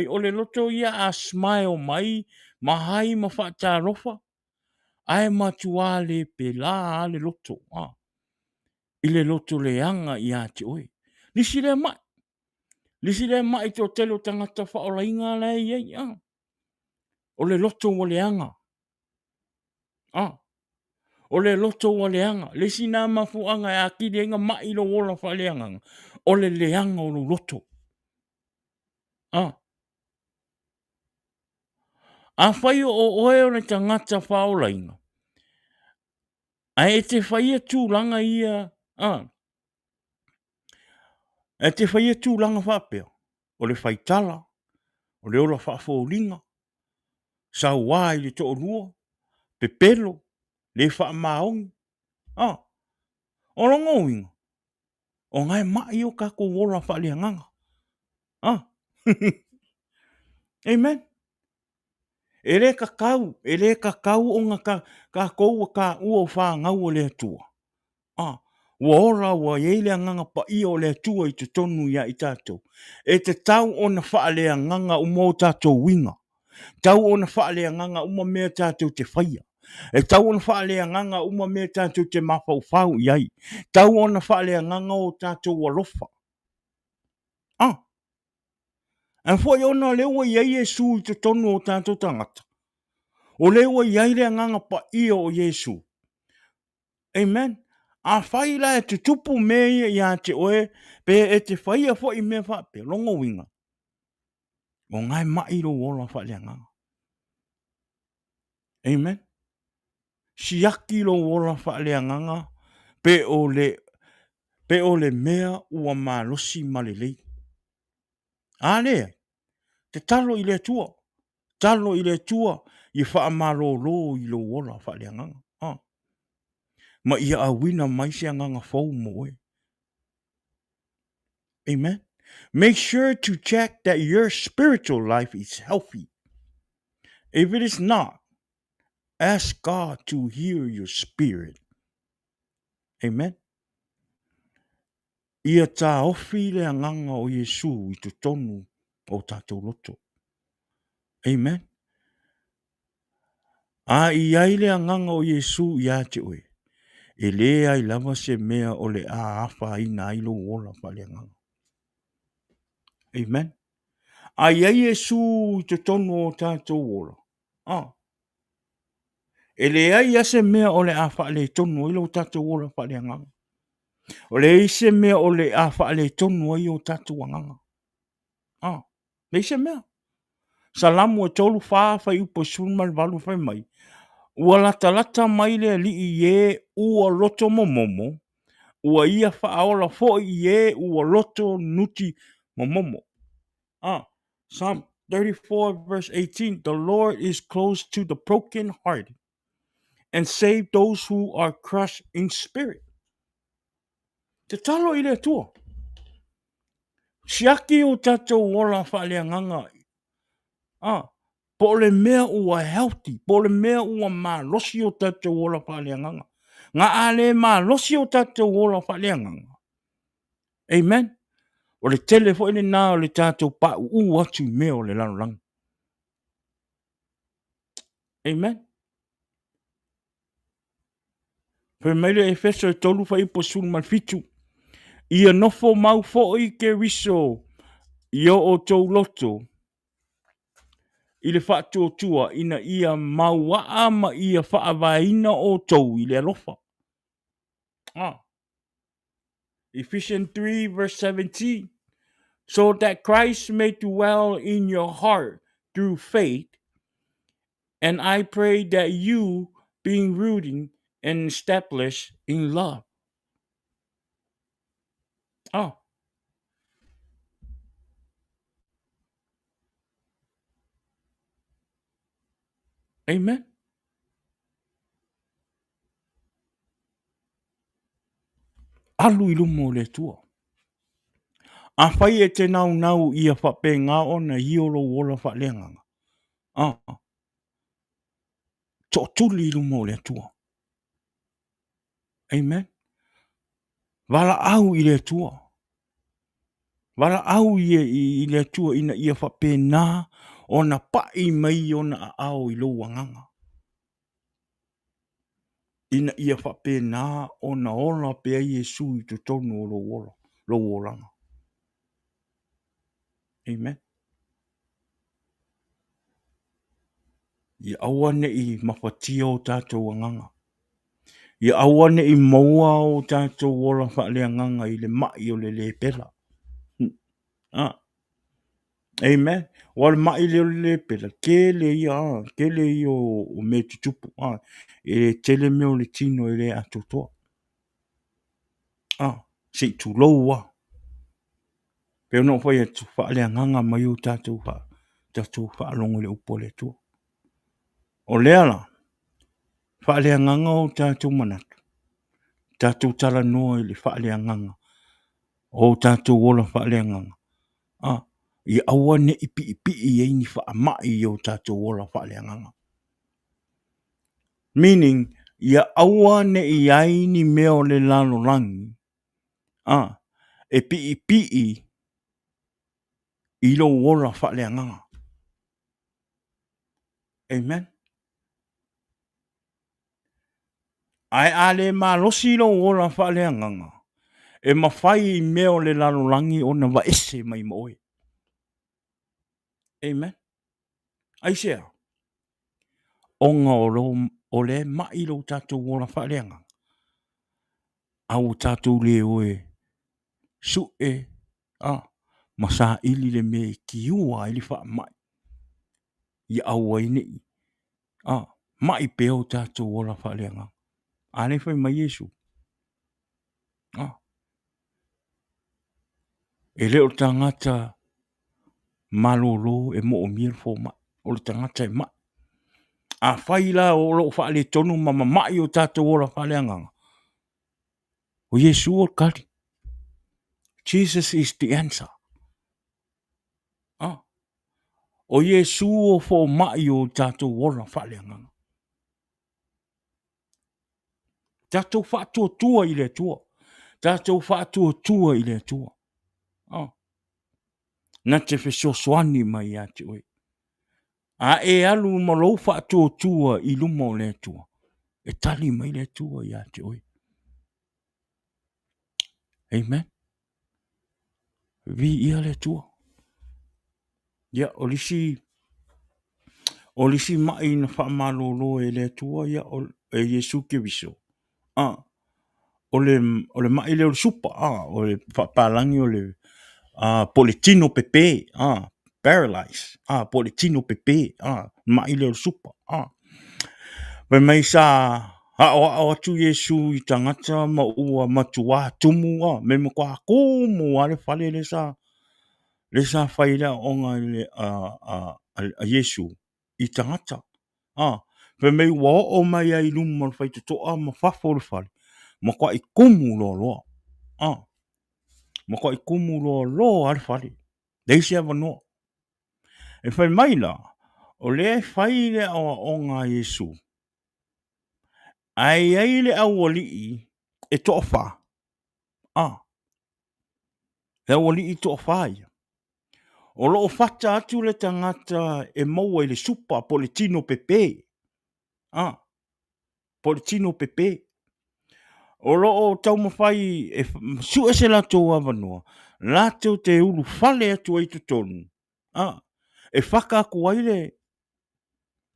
o le loto ia a smile mai, mahai ma whata rofa, ai matua le pela le loto. I le loto le anga I a te oe. Lisi le mai to telo tangata wha o la inga le iei. O le loto o le anga. O le loto o le anga. Le sina mafuanga e aki le inga mai lo wola wha le anga. O le anga o lo loto. A whai o oe o le tangata wha o la inga. A e te whai tūlanga ia. E te whai tūlanga whapea. O le whai tala. O le ola wha fōringa. Sa wai le to rua. Pe pelo. Le wha maongi. O longo winga. O ngai mai o kako wola wha le anganga. Amen. E le kakau o ngā ka koua ka ua wha ngau o le atua. Ua ora ua yeile anganga pa ia o le atua I te tonu ia I tātou. E te tau o na wha le anganga umo tātou winga. Tau o na wha le anganga uma mea tātou te whaia. E tau o na wha le anganga uma mea tātou te mapau whau iai. Tau o na wha le anganga o tātou walofa. An fo iona lewa iai Yesu I te tonu o tātou tangata. O lewa iai le anganga pa ia o Yesu. Amen. A whaila e te tupu mea I a te oe, pe e te whaia fo I mea whape, longo winga. O ngai mai ro wola wha le anganga. Amen. Siaki lo wola wha le anganga, pe o le mea ua malosi malelei. Lea. Te talo I le tua. Talo I le tua. I wha mālōlō I lo wola wha le anganga. Ma ia a wina mai se anganga fau moe. Amen. Make sure to check that your spiritual life is healthy. If it is not, ask God to heal your spirit. Amen. Ia tā ofi le anganga o Yesu I te tonu o tātou loto. Amen. Iai le anganga o Yesu ia te oe. E lea I lava se mea o le awha ina ilo wola pa le anganga. Amen. Iai Yesu I te tonu o tātou wola. E lea ia se mea o le awha le tonu ilo tātou wola pa le anganga. O le ise mea o le awha le tonu i o tātou anganga. Nei se mea. Salamu e tolu wha whai upo sulma le walu whai mai. Ua lata mai le li i e ua loto momomo. Ua ia whaaola fo i e ua loto nuti momomo. Psalm 34 verse 18. The Lord is close to the broken hearted and save those who are crushed in spirit. Te talo i le tua. Siaki o tatou wola whaaleanganga. Po le mea ua healthy. Po le mea ua mālosi o tatou wola whaaleanganga. Ngā ale mālosi o tatou wola whaaleanganga. Amen. O le telefo ele nā o le tatou pa u atu mea o le lanulangi. Amen. Pe meile e feso e tolu whai po sulu malfitu. Ia nofo mau fo i ke riso i o tau loto. I le whātua tua ina ia mauaa ma ia whaavaina o tau i le alofa. Ephesians 3 verse 17. So that Christ may dwell in your heart through faith. And I pray that you being rooted and established in love. Amen. Alu i lumo le tua. A whai e te nau ia whape ngā ona hiolo wola whaaleanganga. To tuli i lumo le tua. Amen. Wala au i le tua. Wala au i le tua ina ia whape nā ona pai mai ona au i lo wanganga. Ina ia whape nā ona ola pe ai Yesu i tu tonu o lo wolanga. Amen. Ia awane i mawhatia o tātou wanganga. Ia awane i maua o tātou wola whaaleanganga i le mai o le pela. Amen. Wale mai le pela. Kele i o me tutupu. E tele me o le tino i le atotoa. Si tu loua. Peo no whai atu whaaleanganga mai o tātou whaalongo le upo le tua. O leala. Whaaleanganga o tātou manatu. Tātou tala noa i le whaaleanganga. O tātou wola whaaleanganga. I awane i pi e ni whaamai o tātou wola whaaleanganga. Meaning, ia awane i aini meo le lalo langi. E pi i lo wola whaaleanganga. Amen. Ai ale mālosi lo wola whaaleanganga. E mawhai i meo le lalo langi o na waese mai moe. Amen. Aisea. Onga o le mai lo tātou wola whaaleanganga. Au tātou le oe. Su masa ili le me ki ua ili wha mai. I aua ini. Mai peo tātou wola whaaleanganga. Ane whai mai Yesu. E leo tangata mālōlō e mo o mia foma. O le tangata e mai. A whai la o lo whaale tonu mama mai o tātou wola whaaleanganga. O Yesu o kari. Jesus is the answer. O Yesu o fo mai o tātou wola whaaleanganga. Tātou whātua tua i le tua. Tātou whātua tua i le tua. Na te whesoswani mai ati oi. A e alu ma lou whātua tua i lumo le tua. E tali mai le tua i ati oi. Amen. Vi ia le tua. Ia olisi mai na wha mālōlō e le tua ia e Yesu ke viso. O le mai le o le supa. O le whapalangi o le Politino pepe. paralyzed. Po le tino pepe. Mai le supa. Pe mai sa o atu Yesu I tangata ma ua matua tumu me mo kwa kumu ale fale le sa faida onga le a Yesu I tangata. Pe mai wa o mai ai lumo fai to ma fafo le fale. Ma kwa I kumu lo. Ma kwa I kumu lo ale fale. Deisi ava no. E fai mai la o le fai le onga Yesu. Ai le awali e tofa. Le awali I tofa ia. O lo fata atu le tangata e maua le supa po le tino pepe. Po le tino pepe. O lo tau mawhai e su se la tau avanoa. La tau te ulu fale atu ai tutonu. E whaka aku ai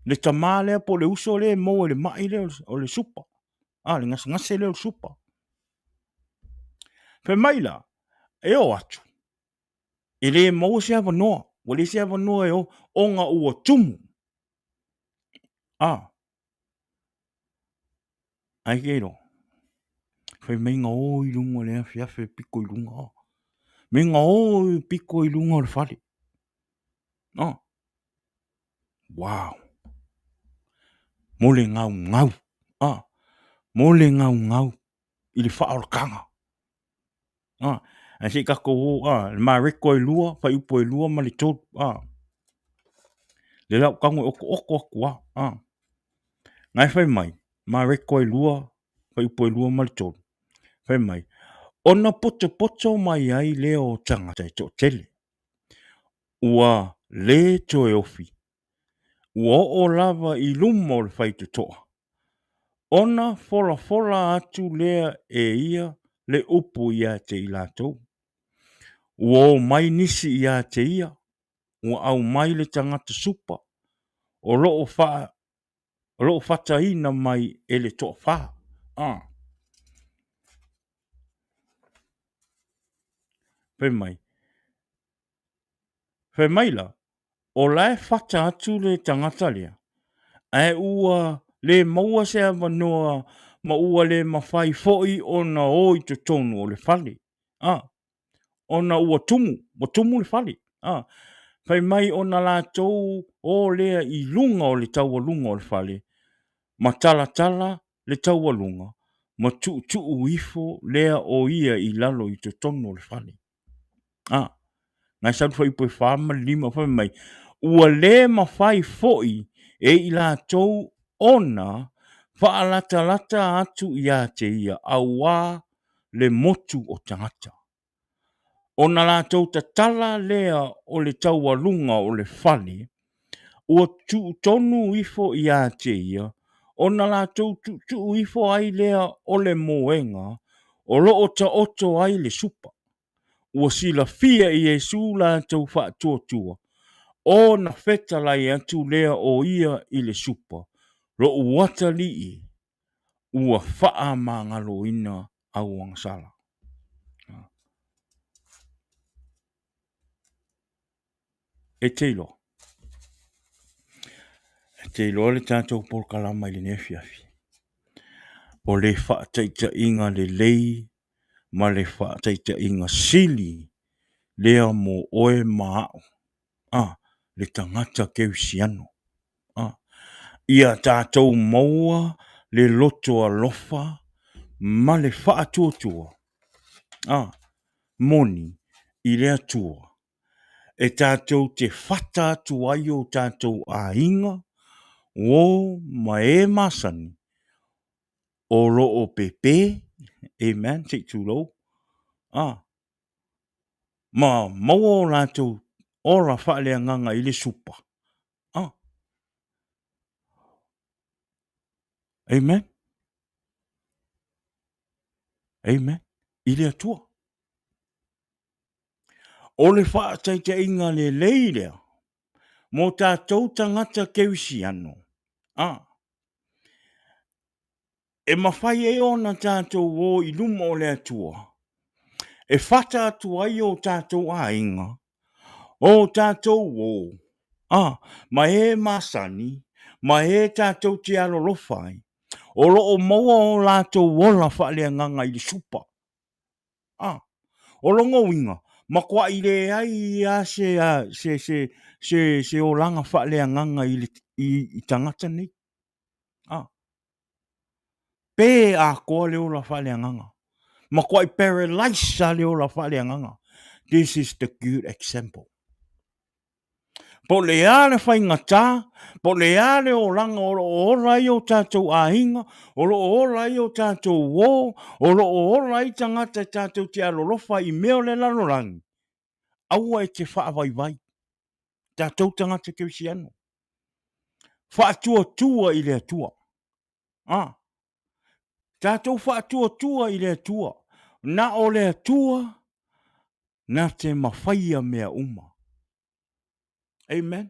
le tamale po le uso le maua le mai le o le supa. Le ngase le o supa. Pe maila, e o atu. E le maua se avanoa. O le se avanoa e o onga ua tumu. Ai keiro. Fai mei ngā o I lunga le awhiawhi piko I lunga. Mei ngā o piko I lunga o le whare. Wow. Mole ngau. Mole ngau. I le whaorakanga. A se kako o, le mareko I lua, fai upo I lua ma le tōru. Le lau kango oko aku. Ngai fai mai, mareko I lua, fai upo I lua ma le tōru. Fai mai. Ona poto mai ai leo tangata I tō tele. Ua le tō e ofi. Ua o lava I lumo le whai toa. Ona fola atu lea e ia le upu ia te I lātou. Ua o mai nisi ia te ia. Ua au mai le tangata supa. O loo fata ina mai e le toa wha. Whai mai la. O lai fata atu le tangata lea. Ai ua le maua se avanoa ma ua le mawhai foi ona o I te tonu o le whale. Ona ua tumu le whale. Whai mai ona lātou o lea I lunga o le taua lunga o le whale. Ma tala le taua lunga. Ma tuu ifo lea o ia I lalo I te tonu o le whale. Ngai sadu whai poi whama lima whai mai. Ua le mawhai foi e I lātou ona whaalata atu ia te ia awa le motu o tangata. Ona lātou ta tala lea o le taua lunga o le whale, ua tonu ifo ia te ia, ona lātou tu ifo ai lea o le moenga, o loo ta oto ai le supa. Ua sila fia I Yesu lātou whaatua. O na feta lai atu lea o ia I le supa. Lo uata li ua faa mangalo ina au angsala. E teilo le tātou por kalama I le nefiafi. O le faa taita inga le lei, ma le faa taita inga sili, lea mo oe maao. Le tangata keusiano. Ia tātou maua le loto alofa, ma le faa tuatua. Moni, I lea tua. E tātou te fata atu ai o tātou a inga, o ma e masani, o lo o pepe, amen, take too low. Ma maua o lātou, ora whaalea nganga I le supa. Amen. Amen. I lea tua. O le whaataita inga le leilea, mo tātou tangata keusi ano. E mawhai e ona tātou o I luma o lea tua. E whata atu ai o tātou a inga, O tātou o. Ma he masani, ma he tātou te alolofai. O loo maua o lātou wola whaalea nganga i le supa. O longo winga, ma kwa i le ai a se o langa whaalea nganga i tangata nei. Pē a koa leo la whaalea nganga. Ma kwa i paralyze sa leo la whaalea nganga. This is the good example. Po le ale whai ngata, po le ale o langa o rai o tātou ahinga, o rai o tātou wō, o rai tangata tātou te alolofa i meo le lalorangi. Aua e te whaavai. Tātou tangata keu si ano. Whaatua i le atua. Tātou whaatua i le atua. Na o le atua, na te mawhaia mea uma. Amen.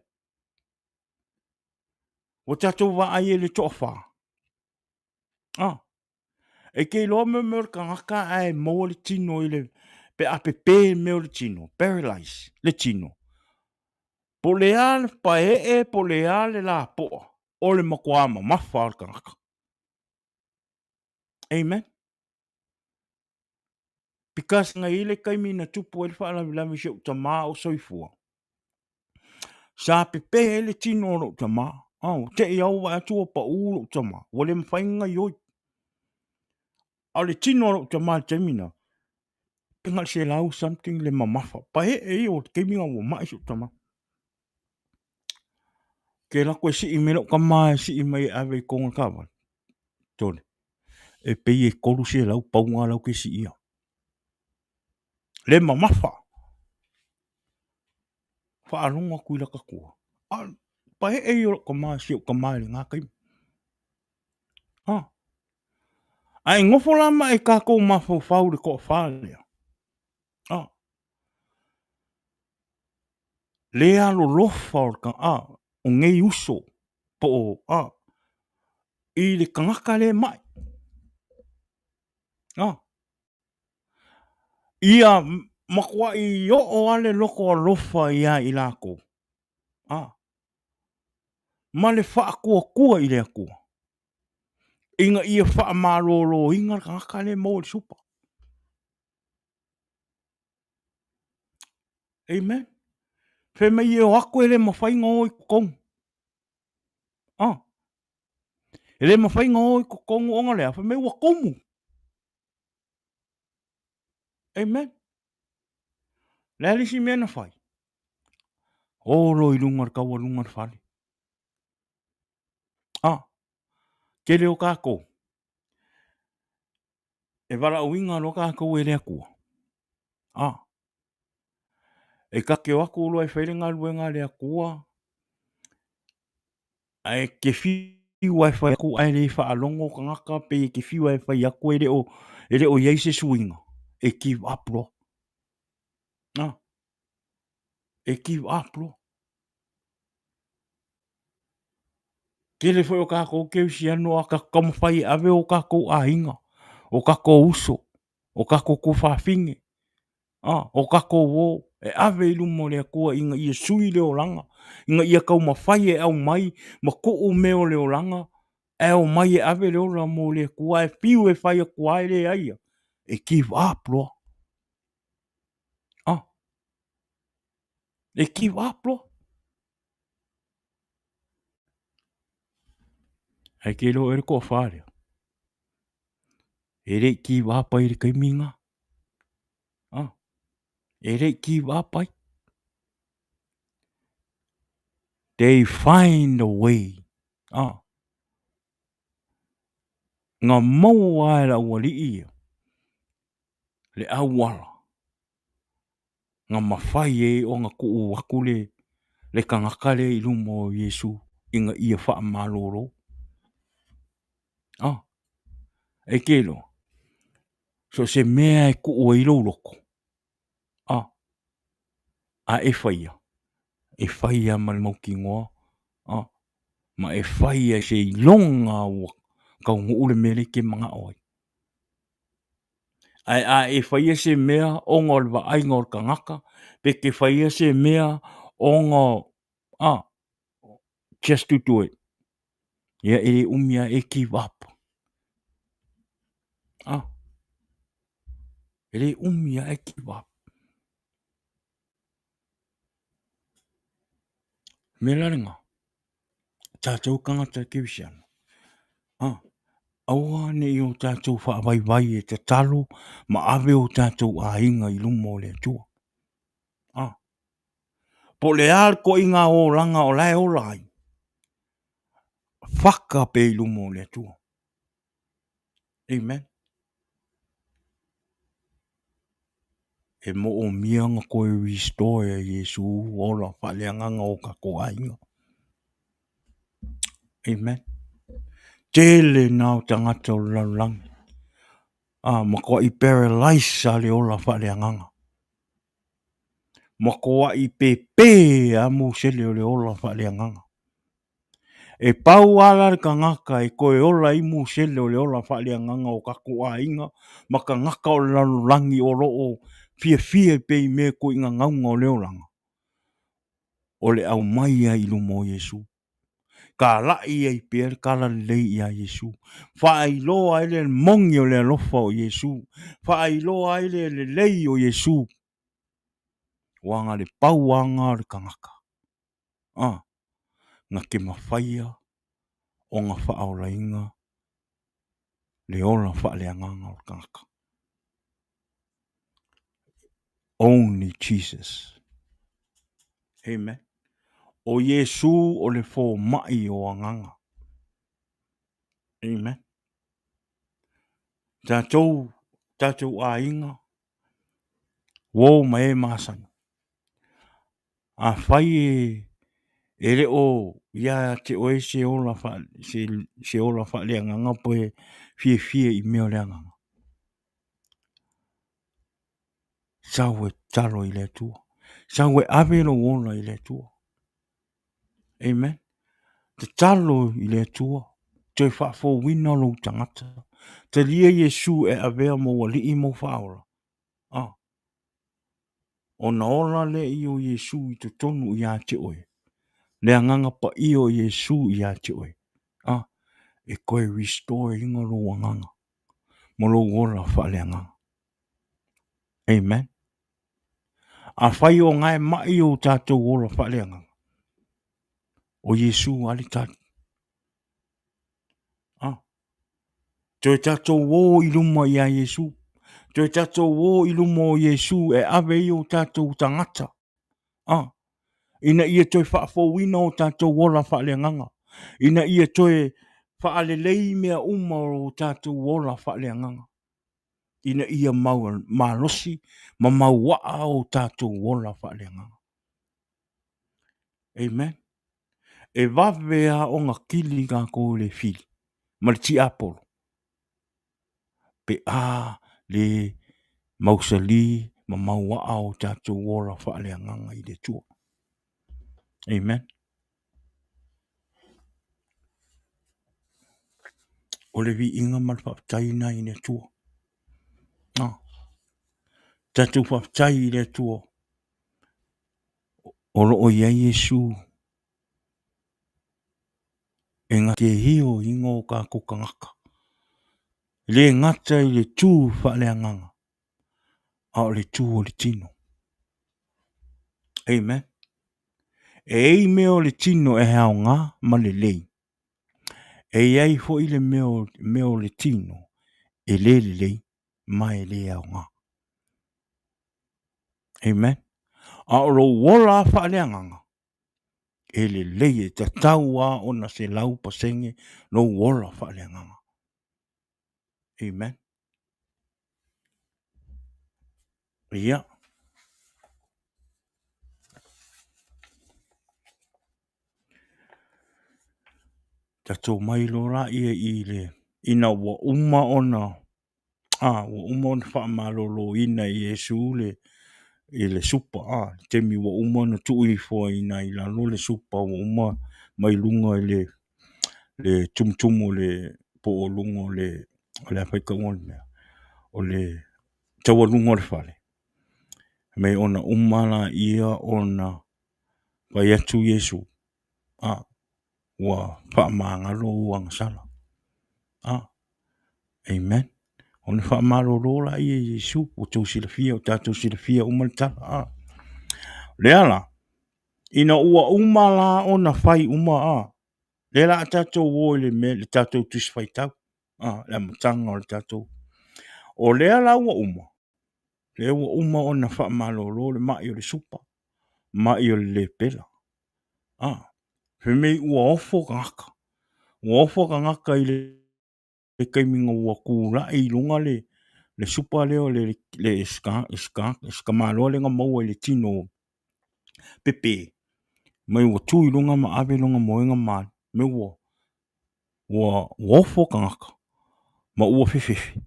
O tātou wa ai e le tofa. E kei loa me ka ngaka ai mo le tino i le pe ape pe me le tino. Paralyze le tino. Po le ale pa po le ale la po. O le makuama mawha ka ngaka. Amen. Because nga ile kaimi na tupu e wha la se uta maa o soifua. Sa pepe le tino o uta maa. Te iau wa atua pa uro uta maa. Wale mwhainga ioi. A le tino o uta maa temina. Pengal se lau something le mamafa. Pa o kaimi nga wa maa se uta maa. Ke la koe si i melo ka maa si i mai ave konga kawa. Tone. E pei e koru se lau paunga lau ke si ia. Le mamafa. Whaarunga kui laka kua. Pa o ka maa si o ka maa le ngā kaimi. Ai ngofo lama e kako mafo fau le ko whālea. Le alo lofa o ka o ngei uso po i le kangaka le mai. Ia makua i o ale loko lofa ia i lako. Ma le whaakua i le akua. Inga ia wha mālōlō inga kangaka le mo le supa. Amen. Fe mai e o ako ele mawhainga o i kukongu. Ele mawhainga o i kukongu o ngalea. Fe mai ua komu. Amen. Le alisi mea na whai. O i lungar kaua lungar whale. Ke leo kako. E wala uinga no kako e lea kua. E kake o ako ulo e whairenga luenga lea kua. Ai ke fiu ai whai aku ai le whaalongo ka ngaka pe ke fiu ai whai aku e o yeise suinga. E give up lo. E give up lo. Ke le whai o kako ke usi ano a kakama whai ave o kako ahinga. O kako uso. O kako kuwhawhinge. O kako wo. E ave ilu mo lea kua inga ia sui leo langa. Inga ia kau mawhai e au mai. Ma kuu meo leo langa. E au mai e ave leo la mo lea kua. E fiu e whai a kua e le aia. E give up lo. E give up lo. Ai ke lo e ko whare. E re give up ai re kaiminga. E re give up ai. They find a way. Ngā mau ai la ua li ia. Le awala. Ngā mawhai e o ngā kuu waku le kangakale i lumo o Yesu. Inga ia wha mālōlō. E ke lo. So se mea e kuu i loko. E whaia. E whaia mali mauki ngoa. Ma e whaia se i longa ua. Kau ngule mele ke mga oi. Ai e whaia se mea o ngā wa ai ngā kangaka, pe ke whaia se mea o ngā, just to do it. Ia e umia e give up. E umia e give up. Me laringa. Tātou kangata ki wisiana. Aua ne i o tātou whaavai e te talo, ma ave o tātou a inga I lumo le tua. Po le ar ko I ngā o langa o lai o lai. Whaka pe I lumo le tua. Amen. E mo o mianga ko e restore e Yesu o la whaleanganga o ka ko a inga. Amen. Tele nao tangata o laulangi. Ma ko I paralyze sa le o la whaleanganga. Ma ko I pepe a mo sele o le o la whaleanganga. E pau ala ka ngaka e koe ola I mo sele o le ola whaleanganga o ka ko a inga. Ma ka ngaka o laulangi o roo fia pe I me ko inga ngaunga o leolanga. O le au mai I lumo Yesu. Ka lai ai pere kala lei ia Yesu. Whaai loa ele mongi o le alofa o Yesu. Whaai loa ele le lei o Yesu. Wanga le pauanga le kangaka. Nga ke mawhaia o nga whaola inga le ola whaaleanganga o le kangaka. Only Jesus. Amen. O Yesu o le fo mai o anganga. Amen. Tātou a inga. Wō mai masana. A whai e re o ia te oe se ola whaaleanganga po e fie I meo leanganga. Sau e talo I le tua. Sau e avero ola I le tua. Amen. Te talo I le tua. Te whafo wina lo tangata. Te lia Yesu e avea mo wali I mo whaola. O na ola le I o Yesu I te tonu I a te oe. Le anganga pa I o Yesu I a te oe. E koe restore inga lo wanganga. Mo lo ola whaaleanganga. Amen. A whai o ngai mai o tātou ola whaaleanganga. O Yesu ali tātou. Toi tātou wō I luma I a Yesu. Toi tātou wō I luma o Yesu e ave I o tātou tangata. Ina ia toi whaafowina o tātou wola whaaleanganga. Ina ia toi whaalelei mea uma o tātou wola whaaleanganga. Ina ia malosi ma mauaa o tātou wola whaaleanganga. Amen. E wawea o ngā kili ngā kou le fili. Ma le ti apolo. Pe le mausali ma mauaa o tātou wola whaaleanganga I le tua. Amen. O le vi inga mal whaptaina I le tua. Tātou whaptai I le tua. O loo ia Yesu. E ngā te hio ingo o kā kukangaka. Le ngata I le tū whaaleanganga. A o le tū o le tino. Amen. E ei meo le tino e hao ngā ma le lei. E iai fo I le meo le tino. E le lei ma e le hao ngā. Amen. A o lo wola whaaleanganga. E le lei e ta taua o na se lau pasenge lo wola whaaleanganga. Amen. Ia. Tatou mai lo la ia I le ina wa uma ona wa uma ona wha mālōlō ina I Yesu le supa temi wa uma na tui fo ina I lalo le supa wa uma mai lunga I le tumtumu le po o lunga le apaika o le tawalunga le whale. Me ona umala ia ona vai atu Yesu. Ua whaamangalo uang sala. Amen. Ona whaamālōlō la ia Yesu. O tau silafia, o tātou silafia umaltala. Leala. Ina ua umala ona whai uma. Lela tātou o le me le tātou tusi whai tau. Le matanga o le tātou. O leala ua uma. Le ua uma ona whaamālōlō le mai o le supa. Mai o le pela. Whemei ua ofo ka ngaka. Ua ofo ka ngaka i le kaiminga ua kūra i lunga le supa leo le iska māloa le ngā maua i le tino pepe. Mai ua tui lunga ma awe lunga moenga māli. Me ua ofo ka ngaka. Ma ua whiwhiwhi.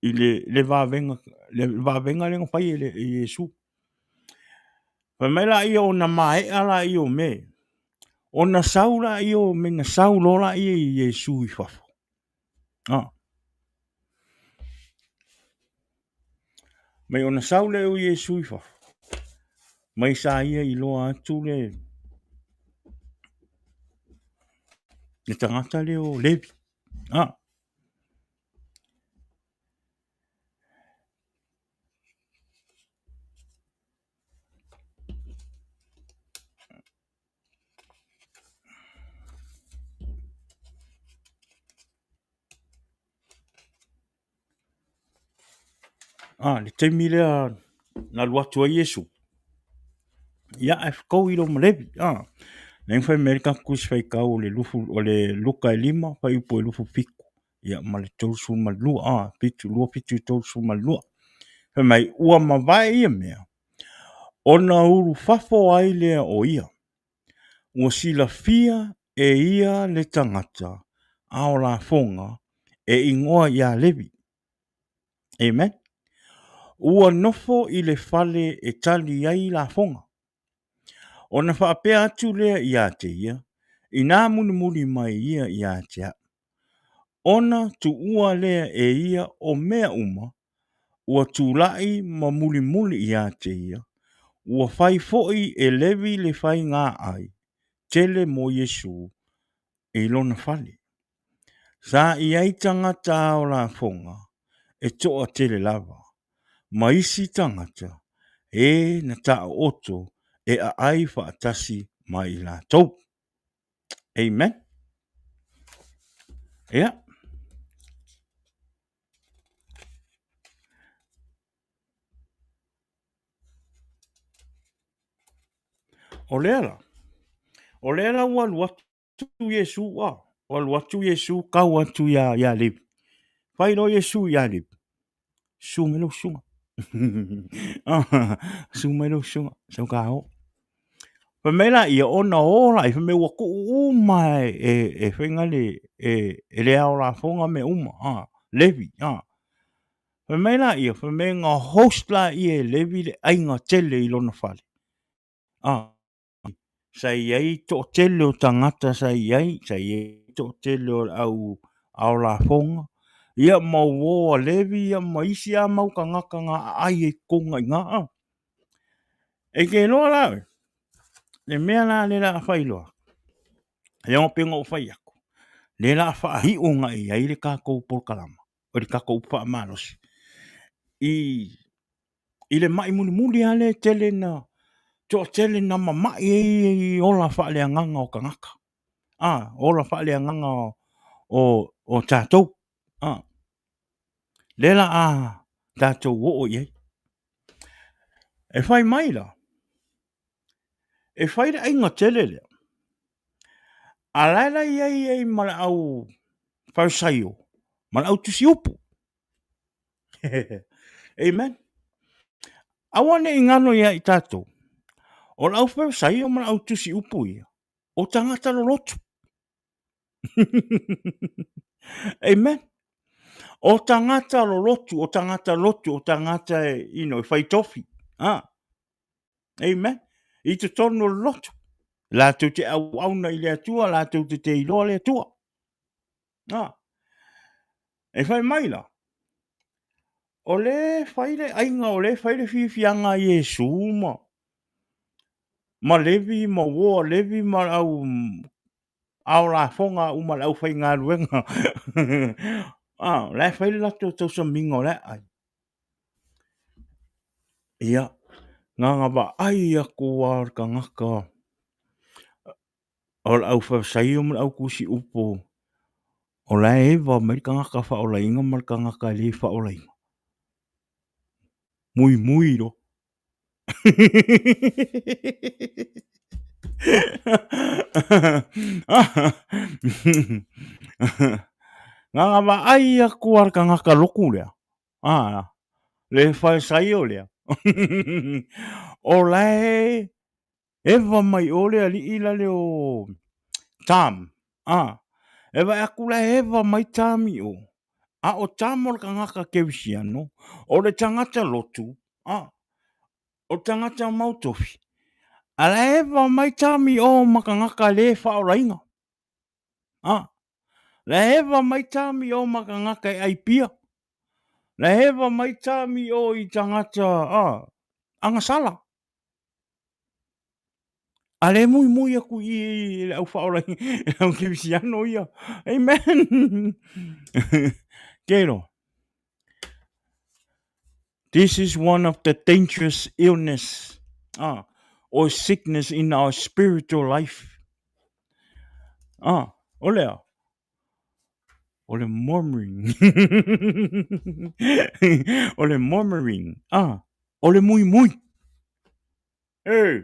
I le vāvenga le ngā whai e Yesu. Whamela ia o na maea la i o me. O na saula i o me na saulola i Yesu i whafo. Mai o na saule o Yesu i whafo. Mai sa ia i loa atu le tangata le o Levi. Le teimi lea na luatu a Yesu. Ia e whakau i lo ma Levi. Neng whai Amerika kus whai kau o le luka e lima, whai upo e lufu piku. Ia ma le tausu ma lua. Lua pitu i tausu ma lua. Whai mai ua ma vai ia mea. Ona uru whafo ai lea o ia. Ua sila fia e ia le tangata. Ao la fonga e ingoa ia Levi. Amen. Ua nofo i le fale e tali ai la fonga. Ona whaapea atu lea ia te ia. I nā muni mai ia ia te a. Ona tu ua lea e ia o mea uma. Ua tūlai ma muli ia te ia. Ua whai foi e Levi le whai ngā ai. Tele mo Yesu e lona fale. Sa i ai tangata o la fonga. E toa tele lava. Ma isi tangata. E na taa oto. E a ai whaatasi mai la tau. Amen. Yeah. O leala ua luatu Yesu wa. Ua luatu Yesu kau atu ya Levi. Whaino Yesu ya Levi. Sumelo sunga. Sumelo sunga. Sau ka ho. Pamela ia ona ora i me waku uma e whengale e le ao la fonga me uma. Levi. Pamela ia whamenga host la i e Levi le ainga tele i lona whale. Sai ai to tele o tangata sai ai to tele o au la fonga. Ia mau o Levi ia maisi a mau ka ngaka ngā ai e konga i ngā. E ke noa lawe. Le mea la le la whailoa. E o penga o whai ako. Le la whaahi o ngā i ai le kākou polkalama. O le kākou wha malosi. I le mai muli ale tele na to tele na mamai e ola whaale anganga o ka ngaka. Ola whaale anganga o tātou. Lela tātou o iei. E whai mai la. E whai le ainga tele lea. A laila iei mara au whausaio. Mara au tusi upu. Amen. Awane i ngano ia i tātou. O lau whausaio mara au tusi upu ia. O tangata lo lotu. Amen. O tangata lo lotu, o tangata i whai tofi. Amen. I te tono lo lotu. La tu te auna i lea tua, la tu te iloa lea tua. E whai mai la. o le whaile ainga o le whaile whiwhianga Iesu ma levi ma woa levi ma au la fonga uma lau whai ngā ruenga. Le whaile lato tau sa mingo le ai. Ia, ngā ba ai aku war ka ngaka. O au whawsai o au kusi upo. O la ewa mai ka ngaka wha inga mar ka ngaka le wha inga. Mui mui ro. Ngā ba ai aku war ka ngaka loku lea. Le whawsai o lea. O lai ewa mai o lea li ila leo tam. Ewa aku la ewa mai tami o. O tamor ka ngaka kewisiano. O le tangata lotu. O tangata mautofi. Ala ewa mai tami o maka ngaka le whaorainga. La ewa mai tami o maka ngaka e aipia. La ewa mai tami o I tangata angasala. Ale mui aku I le au whaorainga. Au kewisiano ia. Amen. Kero. This is one of the dangerous illness or sickness in our spiritual life. Olea. Ole murmuring. Ole murmuring. Ole mui. Hey.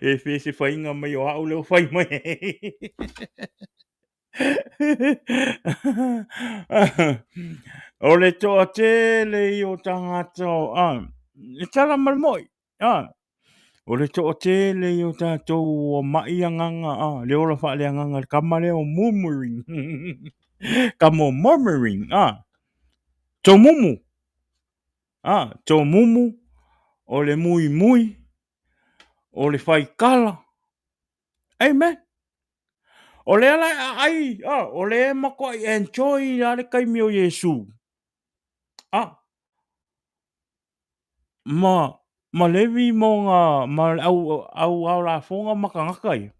E se whainga mai o au leo whai mai. O le toa tele I o tangata e tala marmoi. O le toa tele I o tātou o mai anganga le ola wha le anganga le kamare o murmuring. Kamo murmuring. Tō mumu. Tō mumu. O le mui. O le whaikala. Amen. O le ala ai. O le mako I enjoy ale kaimi o Yesu. Ma levi mo ngā ma au la fonga maka ngaka I.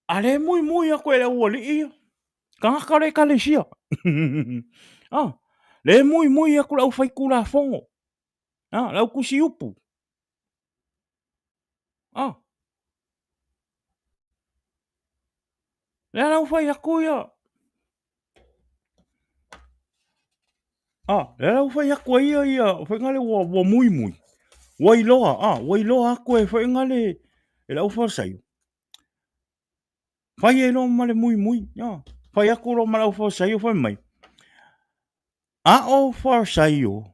Ale mui ako e le ua li ia. Ka ngaka le kalesia. Le mui ako lau whaiku la fongo. Lau kusi upu. Le lau whai ako ia. Le lau whai ako ia. Whaingale wa mui. Wailoa ako e whaingale. E lau whasai. Whai e lo ma le mui. Whai ako lo ma lau whasai o whai mai. O whasai o.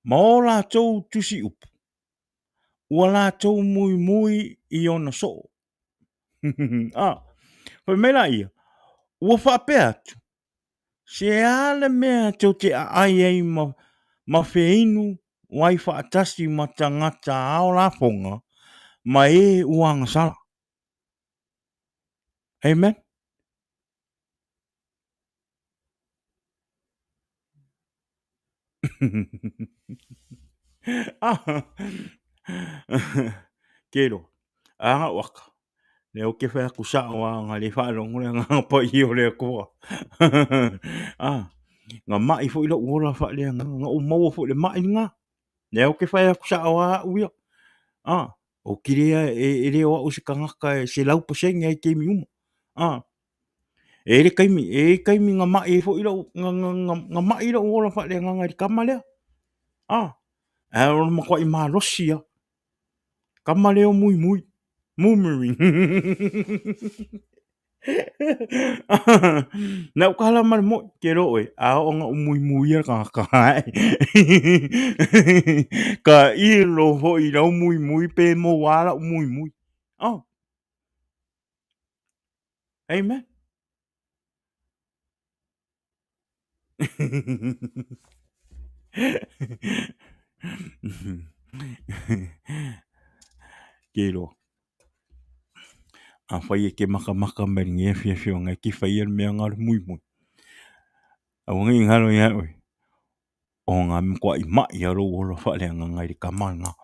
Ma o la tau tusi upu. Ua la tau mui I ona so. Whai mera ia. Ua whapea atu. Se ale mea tau te ai ma whieinu wai whaatasi ma tangata ao la fonga ma uanga sala. Amen. Kero. Waka. Le o ke whea kusa o ngā le whaalongo le ngā pa I o le kua. Ngā mai fo ila uola whaalea ngā o maua fo le mai ngā. Le o ke whea kusa o a uia. O kirea e reo o se kangaka se laupa senga I keimi uma. E kaimi ngā mai fo ila ngā mai ila uola whaalea ngā I kama lea. E o makwa I mālosi ia. Kama leo mui. Murmuring. Na ukala mar mo kero oe o nga mui ia ka ka I lo ho I rau mui pe mo wala mui. Amen. Kero. a whai e ke maka mai nge fia ngai ki whai e mea ngā mui. A wangi ngaro ia oi. O ngā mkwa I mai a rou ora whale ngā ngai ka manga.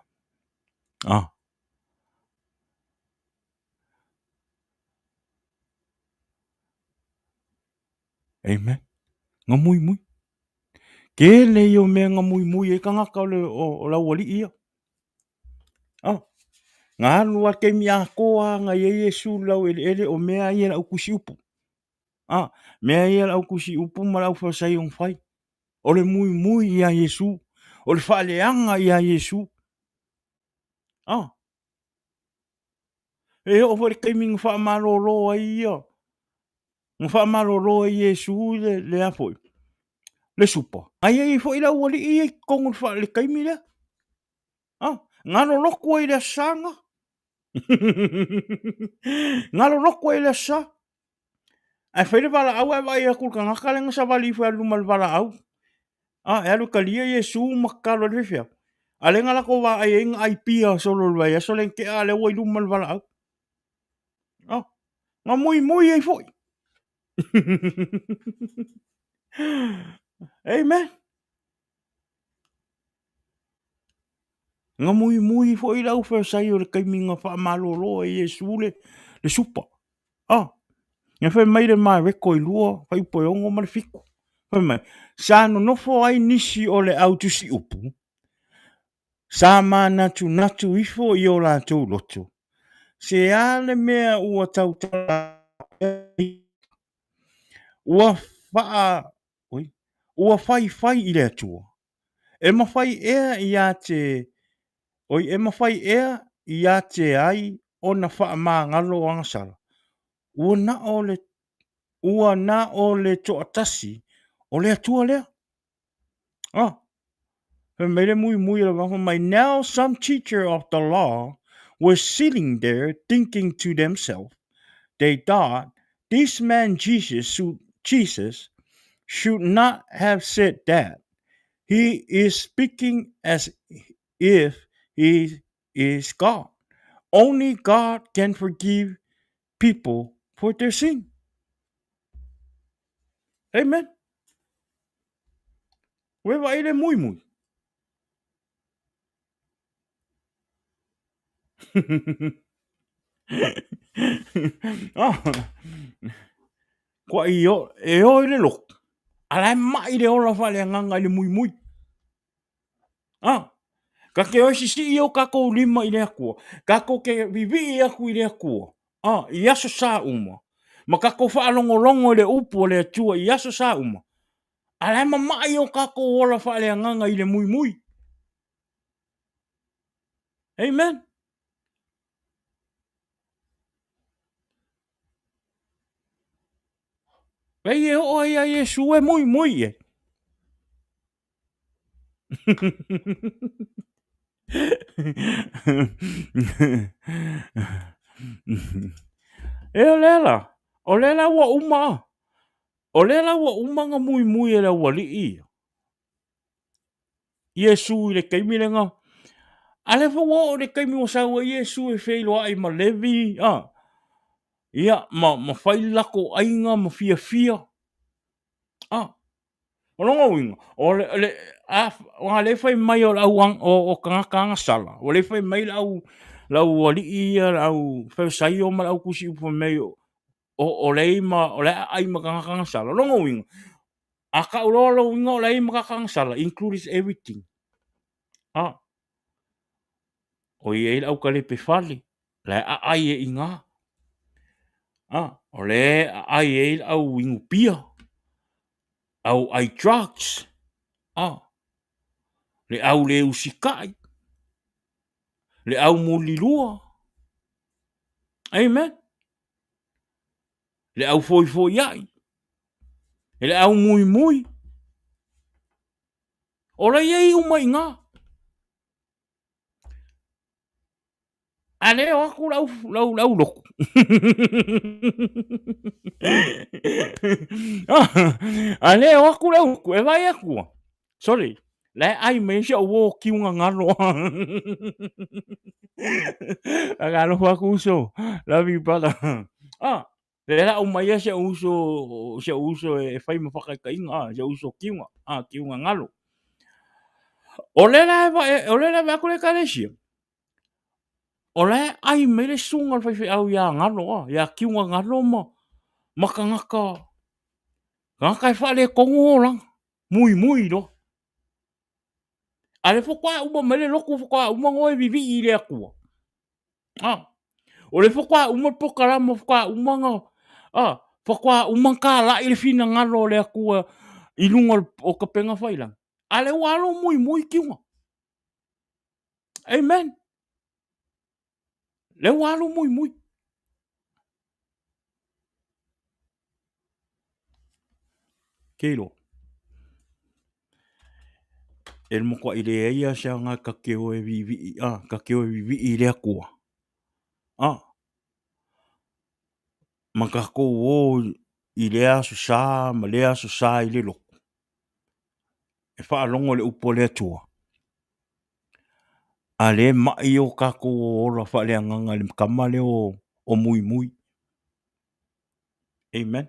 Amen. Ngā mui. Ke le o mea ngā mui e ka ngaka o lau wali ia. Ngā lua ke mi a koa ngā Yesu lau ele o mea ia lau kusi upu. Mea ia lau kusi upu ma lau whasai on whai. O le mui ia Yesu. O le whaaleanga ia Yesu. E o whare keiminga wha mālōlō ai ia. Ngā wha mālōlō ai Yesu le afoi. Le supa. Ai fo ila wali I kongu wha le kaimi lea. Ngā loko ai le sanga. Ngā loko ai le sa. Ai whaile wala au ai vai akul ka ngaka lenga sa wali wha lumal wala au. E alu kalia Yesu makalo le whiwhia. A lenga lako wa ai inga ai pia solo lua ia so len ke a le wai lumal wala au. Ngā mui ai foi. Amen. Ngā mui foi lau whasai o le kaiminga wha mālōlō ai Yesu le supa. Ngā whai mai le mai reko I lua whai upo ongo ma le whiko. Whai mai. Sa no nofo ai nisi o le au tusi upu. Sa ma natu ifo I o la tau loto. Se ale mea ua tau ua faa ua fai I le atua. E ma fai ea I a te ai o na faa maa ngalo angasala. Ua na o le toatasi o le atua lea. Mele mui la wafa mai. Now some teacher of the law was sitting there thinking to themselves. They thought, this man Jesus should not have said that. He is speaking as if he is God. Only God can forgive people for their sin. Amen. Wewa ele mui. Kwa iyo, ele lok. Alai mai le ola whale nganga ele mui. Ka ke oisi si iyo kako lima I le akua. Kako ke vivi I aku I le akua. I aso sa uma. Ma kako whaalongolongo le upu le atua I aso sa uma. Alai mai o kako ola whale nganga I le mui. Amen. Wei e o ai Yesu e mui e. E o lela. O lela ua uma. O lela ua uma nga mui e la wali I. Yesu I le kaimilenga. Ale o le kaimi o saua Yesu e wheilo ai ma levi. Ia ma whailako ainga ma fia. O longa winga. O le whai mai o lau o kangakanga sala. O le whai mai lau wali ia lau whausai o ma lau kusi upo mei o le ai ma kangakanga sala. O longa winga. A ka ulolo winga o le ai ma kangakanga sala. Includes everything. O i lau ka le pe whale. Le ai e inga. O le ai au wingu pia. Au ai drugs. Le au le usikai. Le au mulilua. Amen. Le au foi ai. Le au mui. O le iei uma inga. Ale o aku lau loko. Ale o aku lau loko. E vai aku. Sorry. Le ai me se o kiunga ngalo. Agalo fa kuso. Love you, brother. Ah, le la o mai se uso e fai mo whakakainga, se uso kiunga. Ah, kiunga ngalo. O le la va kule kalesia. O le ai me le sunga fai au ya ngalo, ya kiunga ngalo mo. Makangaka. Ngaka fa le kongo lang. Mui do. Ale fo kwa uma mele loko fo kwa uma ngoi vivi I le akua. Ah. O le fo kwa uma pokarama fo kwa uma nga. Ah. Fo kwa uma ka la I le fina ngalo le akua I lunga o ka penga fai lang. Ale walo mui kiunga. Amen. Le walo mui. Keilo. El mo kwa ile ia sa nga ka keo e vivi. Ah. Ka keo e vivi I le akua. Ah. Makako o I le aso sa, ma le aso sa I le loko. E wha alongo le upo le atua. A le mai o kako o la wha le anganga le kamale o mui. Amen.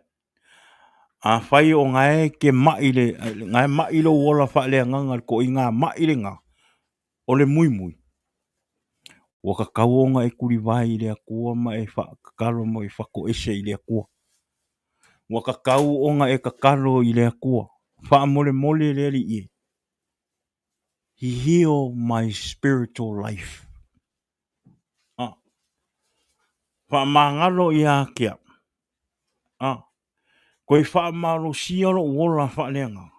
A whai o ngai ke mai le, ngai mai lo o la wha le anganga ko I ngā mai le ngā. O le mui. O ka kauonga e kuri vai I le akua ma e wha kakalo mo e whako ese I le akua. O ka kauonga e kakalo I le akua. Wha mole le li I. He healed my spiritual life. Ah. Wha mangalo I a kia. Ah. Koe wha maro siaro o la wha leanga.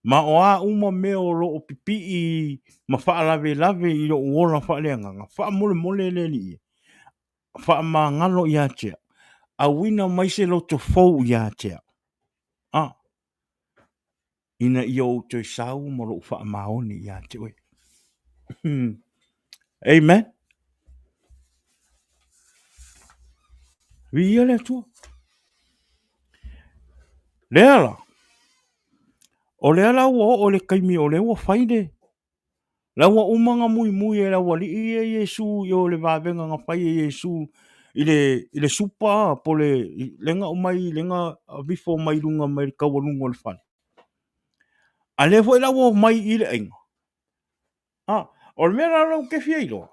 Ma o a uma me o lo o pipi I ma wha lave I lo o la wha leanga. Wha mole le li. Wha mangalo I a tia. A wina mai se lo to fau I a tia. Ah. Ina I o to sau mo lo wha maoni I a tia. Amen. Vi le tua. Leala. O leala o le kaimi o le o whaide. La wa umanga mui e la wa li I Yesu I o le vavenga nga whai e Yesu I le supa po le lenga o mai lenga before mai lunga mai kawalunga o le whane. A le fo I la wa mai I le ainga. Ah, o le mea la lau ke fia ilo.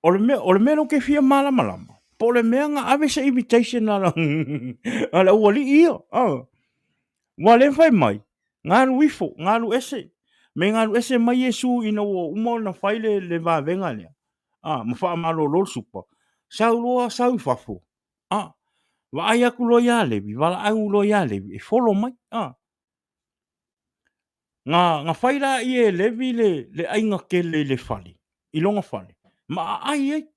O le mea lau ke fia malama. Po le mea nga ave sa invitation na la. A la wa li ia. Ah. Wa le fai mai. Ngā wifo, ngā ese. Me ngā ese mai Yesu ina o umo na whaile le vavenga lea. Ah, ma wha mālōlō supa. Sau loa, sau whafo. Ah, wa ai aku lo ia levi, wala au lo ia levi. E follow mai. Ah. Ngā whaira I e levi le ainga ke le whale. I longa whale. Ma ai ei.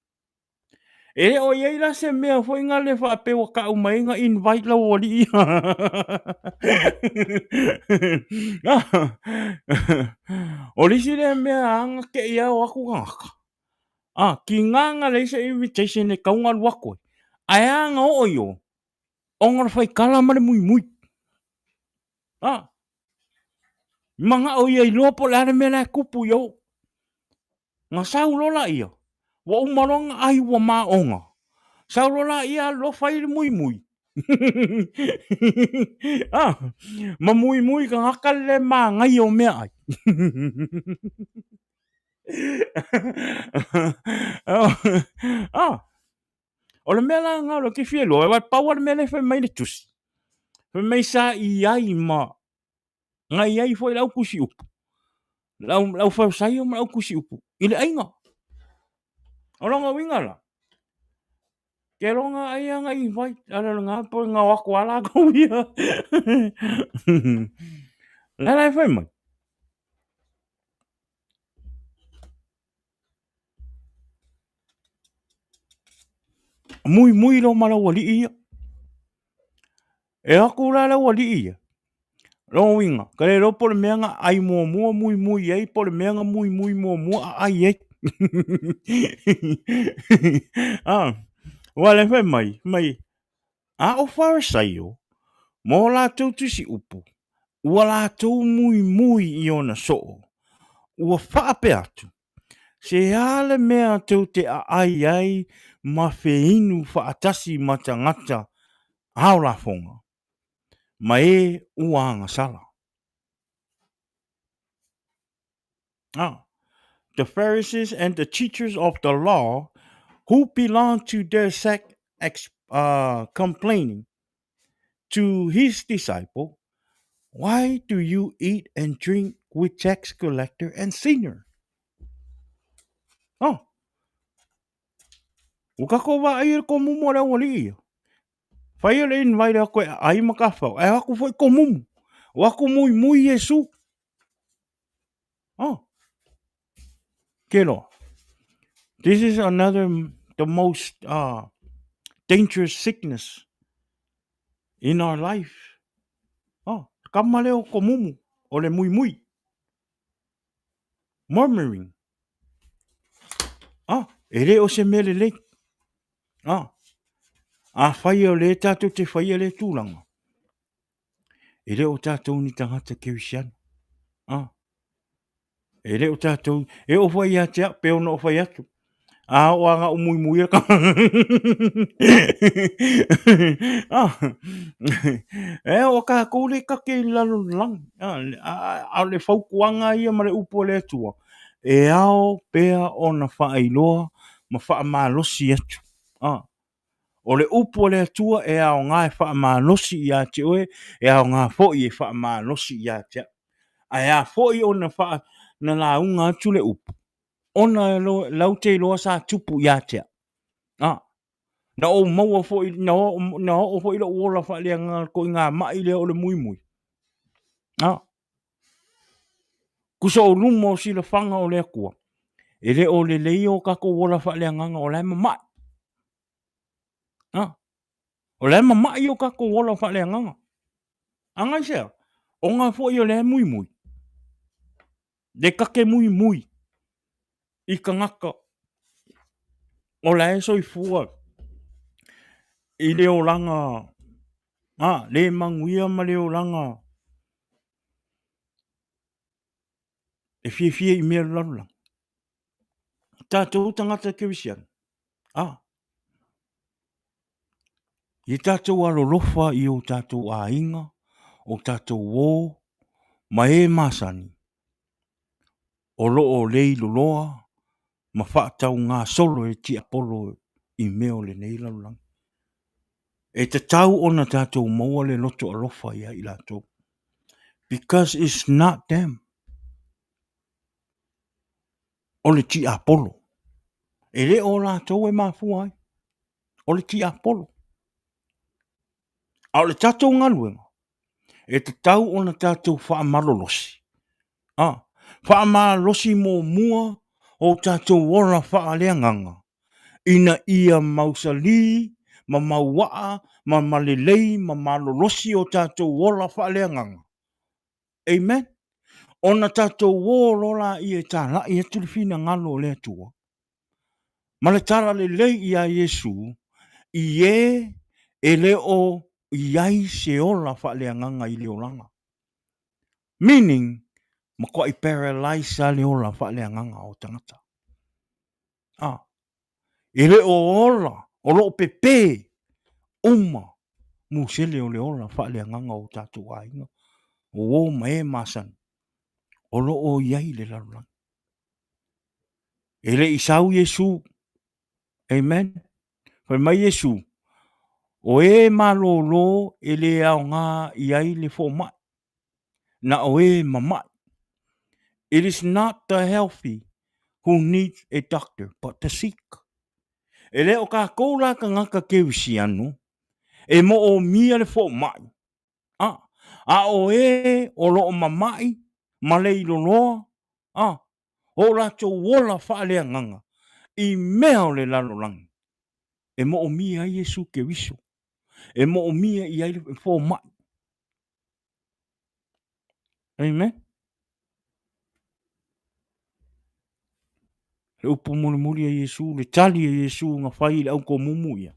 E o iei la se mea fo inga le wha pe wa ka umai nga invite la wali I. O lisi le mea anga ke ia o aku ngaka. Ah, ki nganga le isa invitation e kaunga luako. Ai anga o yo. Onga fai kala mare mui. Ah. Manga o iei lopo le ane mena kupu yo. Nga sau lola ia. Wa umaronga ai wa maonga. Sau lola ia lo fai mui. Ah. Ma mui ka ngaka le ma ngai o mea ai. Ah. O le mea la ngā lo ke fia lo. E wat pawa le mea le fai mai le tusi. Fai mai sa I ai ma. Ngai ai foi lau kusi upu. Lau fai sai o lau kusi upu. Ile ainga. O longa winga la. Ke longa ai anga I vai. Ala ngā po ngā wako ala ko ia. Lai fai mai. Mui lo mala wali ia. E aku la la wali ia. Lo winga. Kare lo po le meanga ai mua mui ai po le meanga mui mua ai ai. Ah. Wale fai mai. A o Faraimo. Mo la tau tusi upu. ua lātou mui I ona so'o, ua whaape atu. Se ale mea tau te ai ma whiinu whaatasi ma tangata hao la fonga. Ma e uanga sala. The Pharisees and the teachers of the law who belonged to their sect complaining to his disciple, why do you eat and drink with tax collector and sinner? Ukako wa ai ko mumu ra wali. Fai le invite ko ai makafa. Ai aku foi ko mumu. Waku mui Yesu. Kelo. This is the most dangerous sickness in our life. Kamaleo ko mumu. Ole mui. Murmuring. Ere o se mele le. Whai o le tātou te whai o le tūlanga. Ere o tātou ni tangata kewisiana. Ere o tātou. E o whai atea, pe ono o whai atu. O anga o mui e ka. O ka koule ka ke lalo lang. A le whaukuanga ia ma le upo le atua. E ao pea o na whaailoa ma whaamalosi atu. O le upo le atua e ao ngā e whaamalosi I a te oe, e ao ngā fōi e whaamalosi I a te. A ea fōi o na wha na launga atu le upo. Ona lau te loa sa tupu I a te. Na o maua fōi, na o fōi la uola wha lea ngā ko I ngā mai lea o le mui. Kusa o lumo o sila whanga o lea kua. E le o le leio kako uola wha lea nganga o lea mamai. O le mamai o kako uola wha lea nganga. Angai sea, o ngā fōi o lea mui. Le kake mui. I ka ngaka. O la e soi fua. I le o langa. Le manguia ma le o langa. E fie I mea lalula. Tātou tangata kewisian. I tātou alolofa I o tātou a inga. O tātou wō. Ma e masani. O loo lei loloa. Ma whaatau ngā solo e ti apolo I meo le nei lalulang. E te tau o na tātou maua le loto alofa ia I lātou. Because it's not them. O le ti apolo. E le o lātou e mafua ai. O le ti apolo. A o le tātou ngaluenga. E te tau o na tātou whaamalolosi. Whaamalolosi mō mua o tātou ora whaaleanganga. Ina ia mausali, ma mauaa, ma malelei, ma malolosi o tātou ora whaaleanganga. Amen. Ona tātou wōrola I e tāla I e tulifina ngalo le atua. Ma le tala le lei I a Yesu, I e le o iai se ola whaaleanganga I le olanga. Meaning, ma kua I paralyze le ola whaaleanganga o tangata. E le o ola, o lo pepe, uma, musele o le ola whaaleanganga o tātou ainga. O ma e masan. O lo o iai le lalulang. E le isau Yesu. Amen. Whai mai Yesu. O e mālōlō e le aogā iai le foma. Na o e mamai. It is not the healthy who needs a doctor, but the sick. E le o ka koula ka ngaka kewisi anu. E mo o mia le fomai. A o e o lo o mamai. Ma le iloloa. O la to wola whaalea nganga. I mea o le lalolangi. E mo o mia Yesu ke wiso. E mo o mia I ai fomai. Amen. Le upo muri a Yesu, le tali a Yesu nga whai le au ko mumu ia.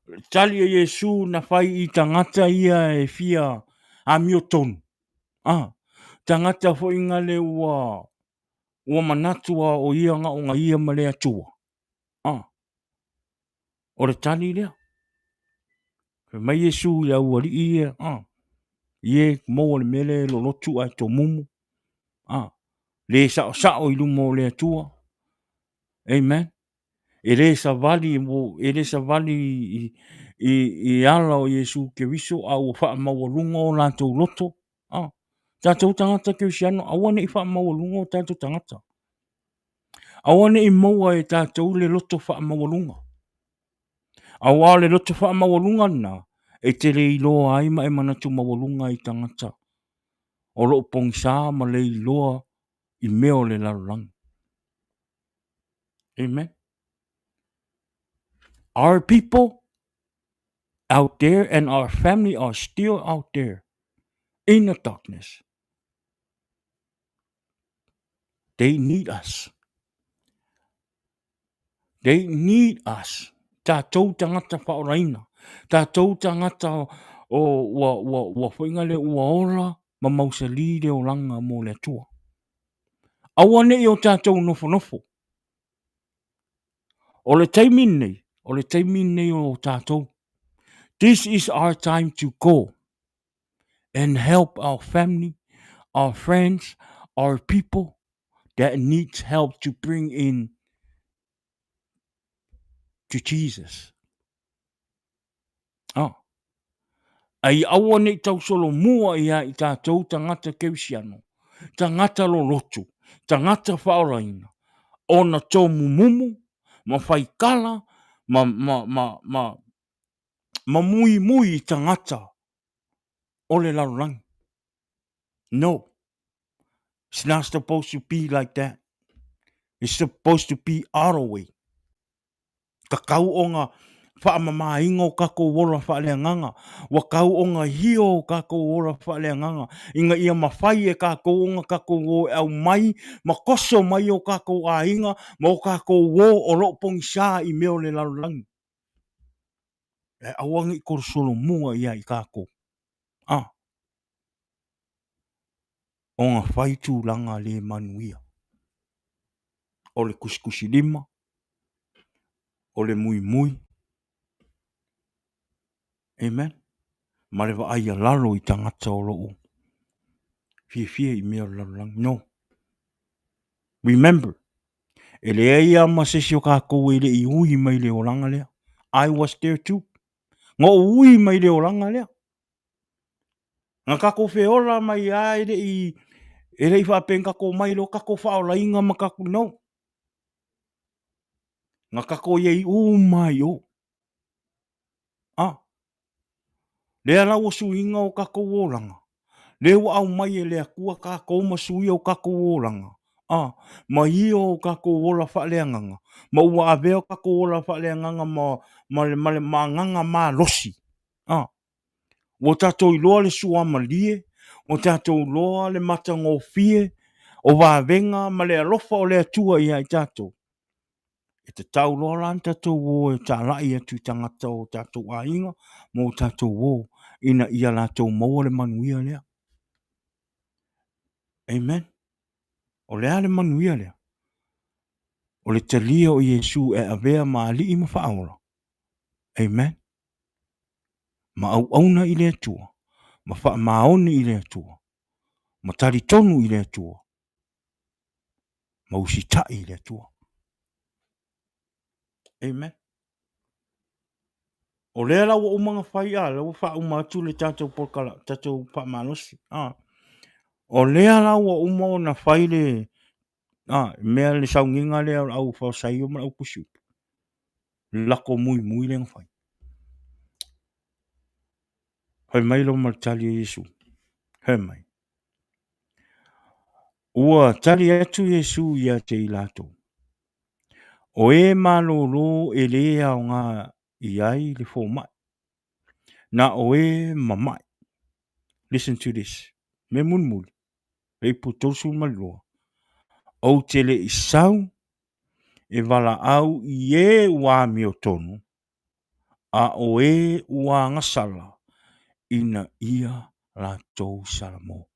Le tali a Yesu na whai I tangata ia e fia a mio tonu. Tangata fo inga le ua manatua o ia nga o nga ia ma le atua. O le tali lea. Mai Yesu ia ua li ia. Ie mo le mele lo lotu ai to mumu. Le sao i lumo le atua. Amen. E le sa vali i ala o Yesu ke viso au wha mawalunga o lantou loto. Tātou tangata ke usiano, awane i wha mawalunga o tātou tangata. Awane i maua e tātou le loto wha mawalunga. Awa le loto wha mawalunga na, e te le iloa ai ma e manatu mawalunga i tangata. O lo pongsa ma le iloa i meo le larulang. Amen. Our people out there and our family are still out there in the darkness. They need us. They need us. Tātou tangata whaoraina. Tātou tangata o ua whainga le ua ora ma mausali le o langa mo le atua. Awane i o tātou nofo nofo. O le taimin nei o tātou. This is our time to go and help our family, our friends, our people that needs help to bring in to Jesus. Ai awane i tau solo mua ia i tātou tangata keusiano. Tangata lo lotu. Tangata whaoraina. Ona tō mumumu, ma whaikala, ma mui tangata o le larurangi. No. It's not supposed to be like that. It's supposed to be our way. Ka kau o ngā whaamamaingo kako wola whaaleanganga. Wa kau o ngā hio kako wola whaaleanganga. Inga ia mawhai e kako o ngā kako o au mai, ma koso mai o kako a inga, ma o kako o o lopong sā i meo le larurangi. E awangi korosolo mua ia i kako. O ngā whaitu langa le manuia. O le kusikusi lima. O le mui. Amen. Ma le wa aia lalo i tangata o loo. Fie i mea larurangi. No. Remember. E le aia ma sesio kako e le i ui mai le olanga lea. I was there too. Ngo ui mai le olanga lea. Nga kako feola mai a e le i whapen kako mai lo kako whaola inga ma kako no. Nga kako iei mai o. Lea lau su inga o kako olanga. Leo au mai e lea kua kako masui o kako olanga. Ma hio o kako ola whaaleanganga. Ma ua aveo kako ola whaaleanganga ma nganga ma losi. O tātou loa le suama lie. O tātou loa le matango fie. O wāwenga ma le alofa o le atua ia i tātou. E te tau loa lan tātou o e tā lai atu tangata o tātou a inga. Mo tātou o ina ia lātou maua le manuia lea. Amen. O lea le manuia lea. O le talia o Yesu e avea ma ali i mawhaola. Amen. Ma au auna i le atua. Ma wha maoni i le atua. Ma tari tonu i le atua. Ma usita i le atua. Amen. O lea lau o umanga whai a, lau wha umatu le tātou porkala, tātou wha manosi. O lea lau o umao na whai le, mea le saunginga lea au whao saio ma au pusiu. Lako mui le ngawhai. Hei mai lo martali Yesu. Hei mai. Ua tali atu Yesu ia te ilato. O e mālōlō e lea o ngā iai le foma. Na o e mamai. Listen to this. Me munmuli. Hei putosu malua. O te le isau e wala au i e ua mio tonu. A o e ua ngasala ina ia lātou salamo.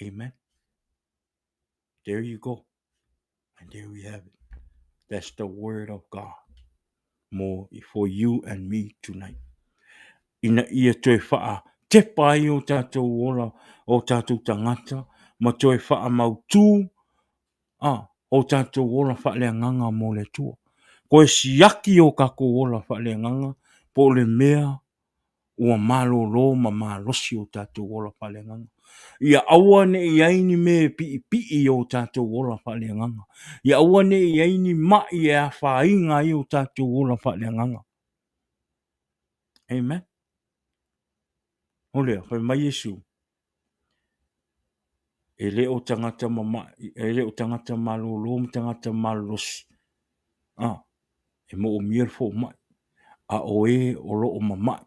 Amen. There you go. And there we have it. That's the word of God. More for you and me tonight. Ina ia toe whaa te pai o tātou ola o tātou tangata, ma toe whaa mautū, o tātou ola wha lea nganga mo le tua. Koe siaki o kako ola wha lea nganga, po le mea ua mālōlō ma mālosi o tātou ola wha lea nganga. Ia aua ne i aini me pi o tātou ola wha lea nganga. Ia aua ne i aini mai e a whainga i o tātou ola wha lea nganga. Amen. Olea, whai mai Yesu. E le o tangata mālōlō, tangata mālosi. E mo o mier fo mai. A o e o lo o mamai.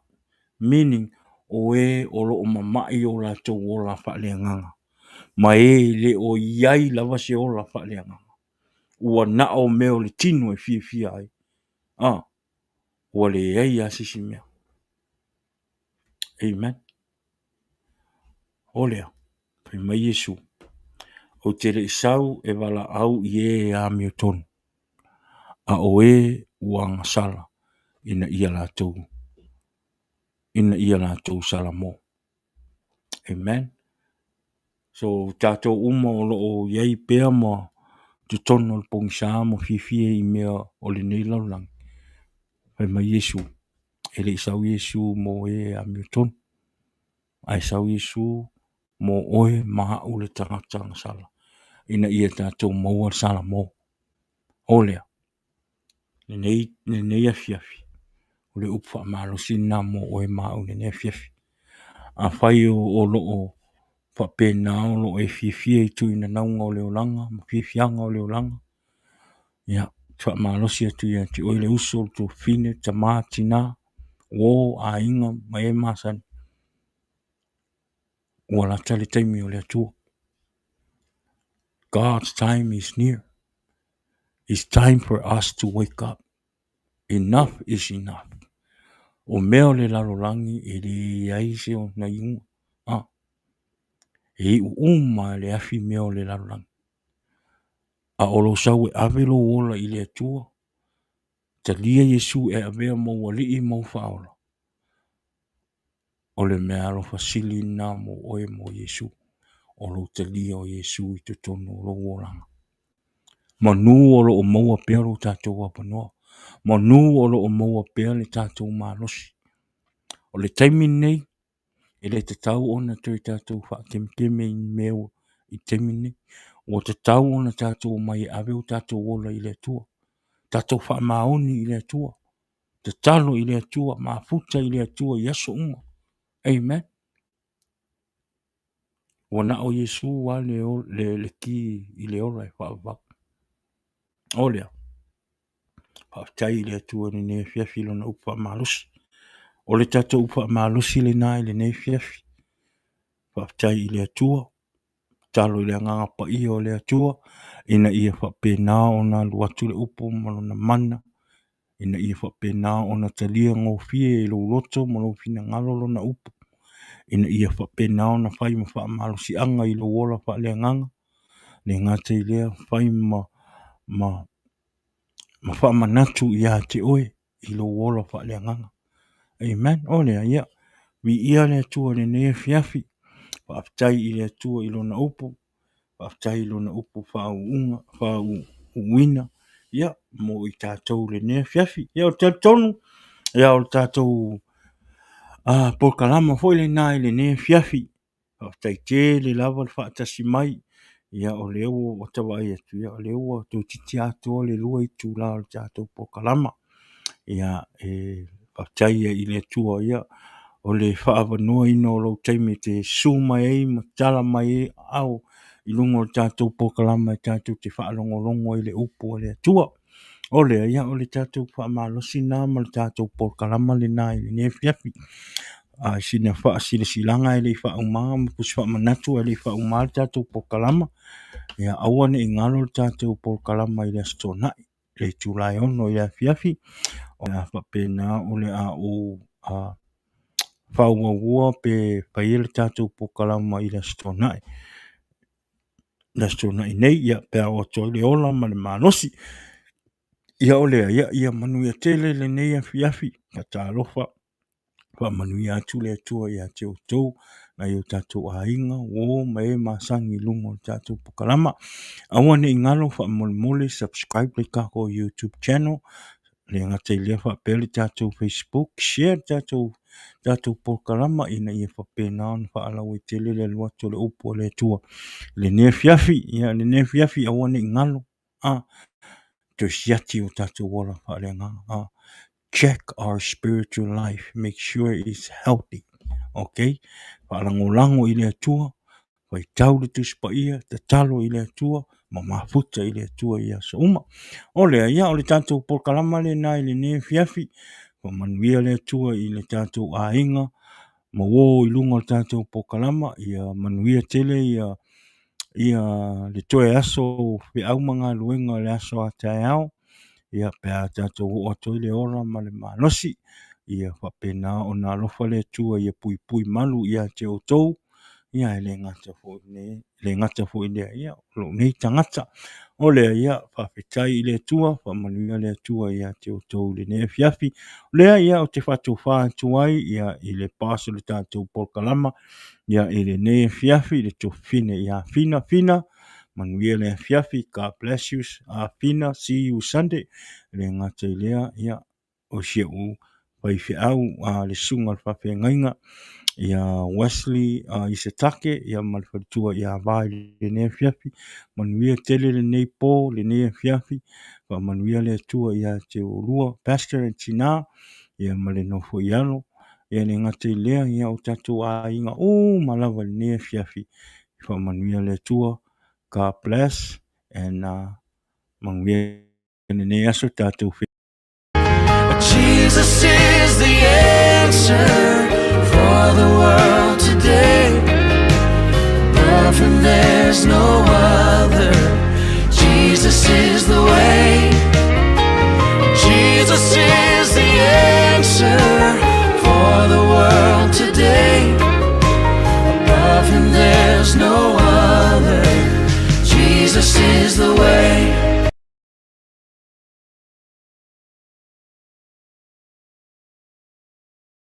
Meaning, o e o lo o mamai o la tau o la wha lea nganga. Ma e le o iai lava se o la wha lea nganga. Ua na o meo le tino e fia ai. Ua le iai a sisi mea. Amen. Olea. Pai mai Yesu. O te le isau e wala au i e a meo tonu. A o e ua ngasala. Ina ia lātou salamo. Amen. So tātou uma o loo iai pēr mo tu tono le pongisā mo fifie i mea o le nei laulang. Pai mai Yesu. E le isau Yesu mo e a mea tonu. A isau Yesu mo oe maha u le tangata ngasala. Ina ia tātou maua salamo. Olea. Le nei a fiafi. O le upa mālosi nā mo oe maha u le nei a fiafi. A whai o loo whapena o loo e fifie i tu ina naunga o leolanga, ma fifianga o leolanga. Ia, tua mālosi atu ia ti oile uso tu fine, ta mā tina, o a inga, ma e masan. Ua la tali taimi o le atua. God's time is near. It's time for us to wake up. Enough is enough. O meo le lalolangi e le aise o na inga. E uma le afi meo le lalolangi. A olo sau e avelo ola i le atua. Ta lia Yesu e avea mo wali i mo faola. O le mea alo fasili na mo oe mo Yesu. Olo ta lia o Yesu i te tono o lo wolanga. Ma nu olo o maua pea lo tātou apanoa. Ma nu olo o maua pea le tātou mālosi. O le taimi nei, e le te tau ona tui tātou wha kemkeme i meo i taimi nei. O te tau ona tātou mai ave o tātou ola i le atua. Tātou wha maoni i le atua. Te talo i le atua, mafuta i le atua, i aso uma. Amen. Wana o Yesu wa le ki i le ola e wha. Olea. Whaftai i le atua ni ne fiafi lona upa malusi. O le tātou upa malusi le nai le ne fiafi. Whaftai i le atua. Talo i le anganga pa i o le atua. Ina ia whapena o na luatu le upo malona mana. Ina ia whapena o na talia ngō fie i lo loto malo fina ngalolo na upo. Ina ia whapena o na whai ma wha malusi anga i lo wola wha le nganga. Le ngata i lea whai ma wha manatu i a te oe i lo wola wha le nganga. Amen. O lea ia. Vi ia le atua le nea fiafi. Whaftai i le atua i lo na upo. Whaftai i lo na upo wha uina. Ia. Mo i tātou le nea fiafi. Ia o tātonu. Ia o tātou pokalama foi le nai le nea fiafi. Whaftai te le lava le whaatasi mai. Ia o leo o tawa ai atu. Ia o leo o tō titi atua le lua i tū la o tātou pokalama. Ia whaftai i le atua ia. O le whaavanoa ino o lau taimi te su mai ei, ma tala mai ei, au i lungo o tātou pokalama i tātou te whaalongolongo i le upo o le atua. O lea ia o le tātou whaamalosi nā ma le tātou pokalama le nā i le nefiafi. Sina whaasile silanga i le whaumaa, ma kusi whaamanatu i le whaumaa le tātou pokalama. Ia awane i ngalo le tātou pokalama i le astonai, le tūlai ono i le fiafi. O le whapena o le whauaua pe paile tātou pokalama i la stonai. La stonai nei ia pe o toi le ola ma le malosi. Ia o lea ia manuia tele le nei afi ka tālofa. Wa manuia atu le atua ia te o tau na i o tātou ainga o mai masangi lungo tātou pokalama. Awane ingalo fa mole subscribe le kako YouTube channel. Le ngata i lea whapele tātou Facebook, share tātou pokalama ina i whapena on whaalau i tele le luato le upo le tua. Le ne fiafi awane ingalo. To siati o tātou wala whalenga. Check our spiritual life. Make sure it's healthy. Okay? Whalango i le tua. Wai tau le tuspa ia, te talo i le atua, ma mafuta i le atua ia sa uma. O lea ia, o le tātou polkalama le nai le ne fiafi, wa manuia le atua i le tātou ainga, ma wō i lunga le tātou polkalama, ia manuia tele ia le toe aso fi au manga luenga le aso a tae au, ia pēa tātou o atoi le ora ma le manosi, ia whapena o nā lofa le atua ia pui malu ia te o tou, ia le ngata fo ile ia lo nei tangata o le ia fa fetai ile tua fa manuia le tua ia te o tou le ne fiafi le ia o te fatu fa tuai ia ile paso le tatu polkalama ia ile ne fiafi le to fine ia fina manuia le fiafi God bless you fina see you Sunday le ngata ile ia o sheu pai fi au le sunga fa fe ngainga ia Wesley i se take ia malfatua ia vai le ne fiafi manuia tele le nei po le ne fiafi va manuia le tua ia te urua pastor and tina ia male no fo ialo ia le ngate lea ia o tatu a inga o malava le ne fiafi va manuia le tua God bless and manuia le ne aso tatu Jesus is the answer for the world today. Above him there's no other. Jesus is the way.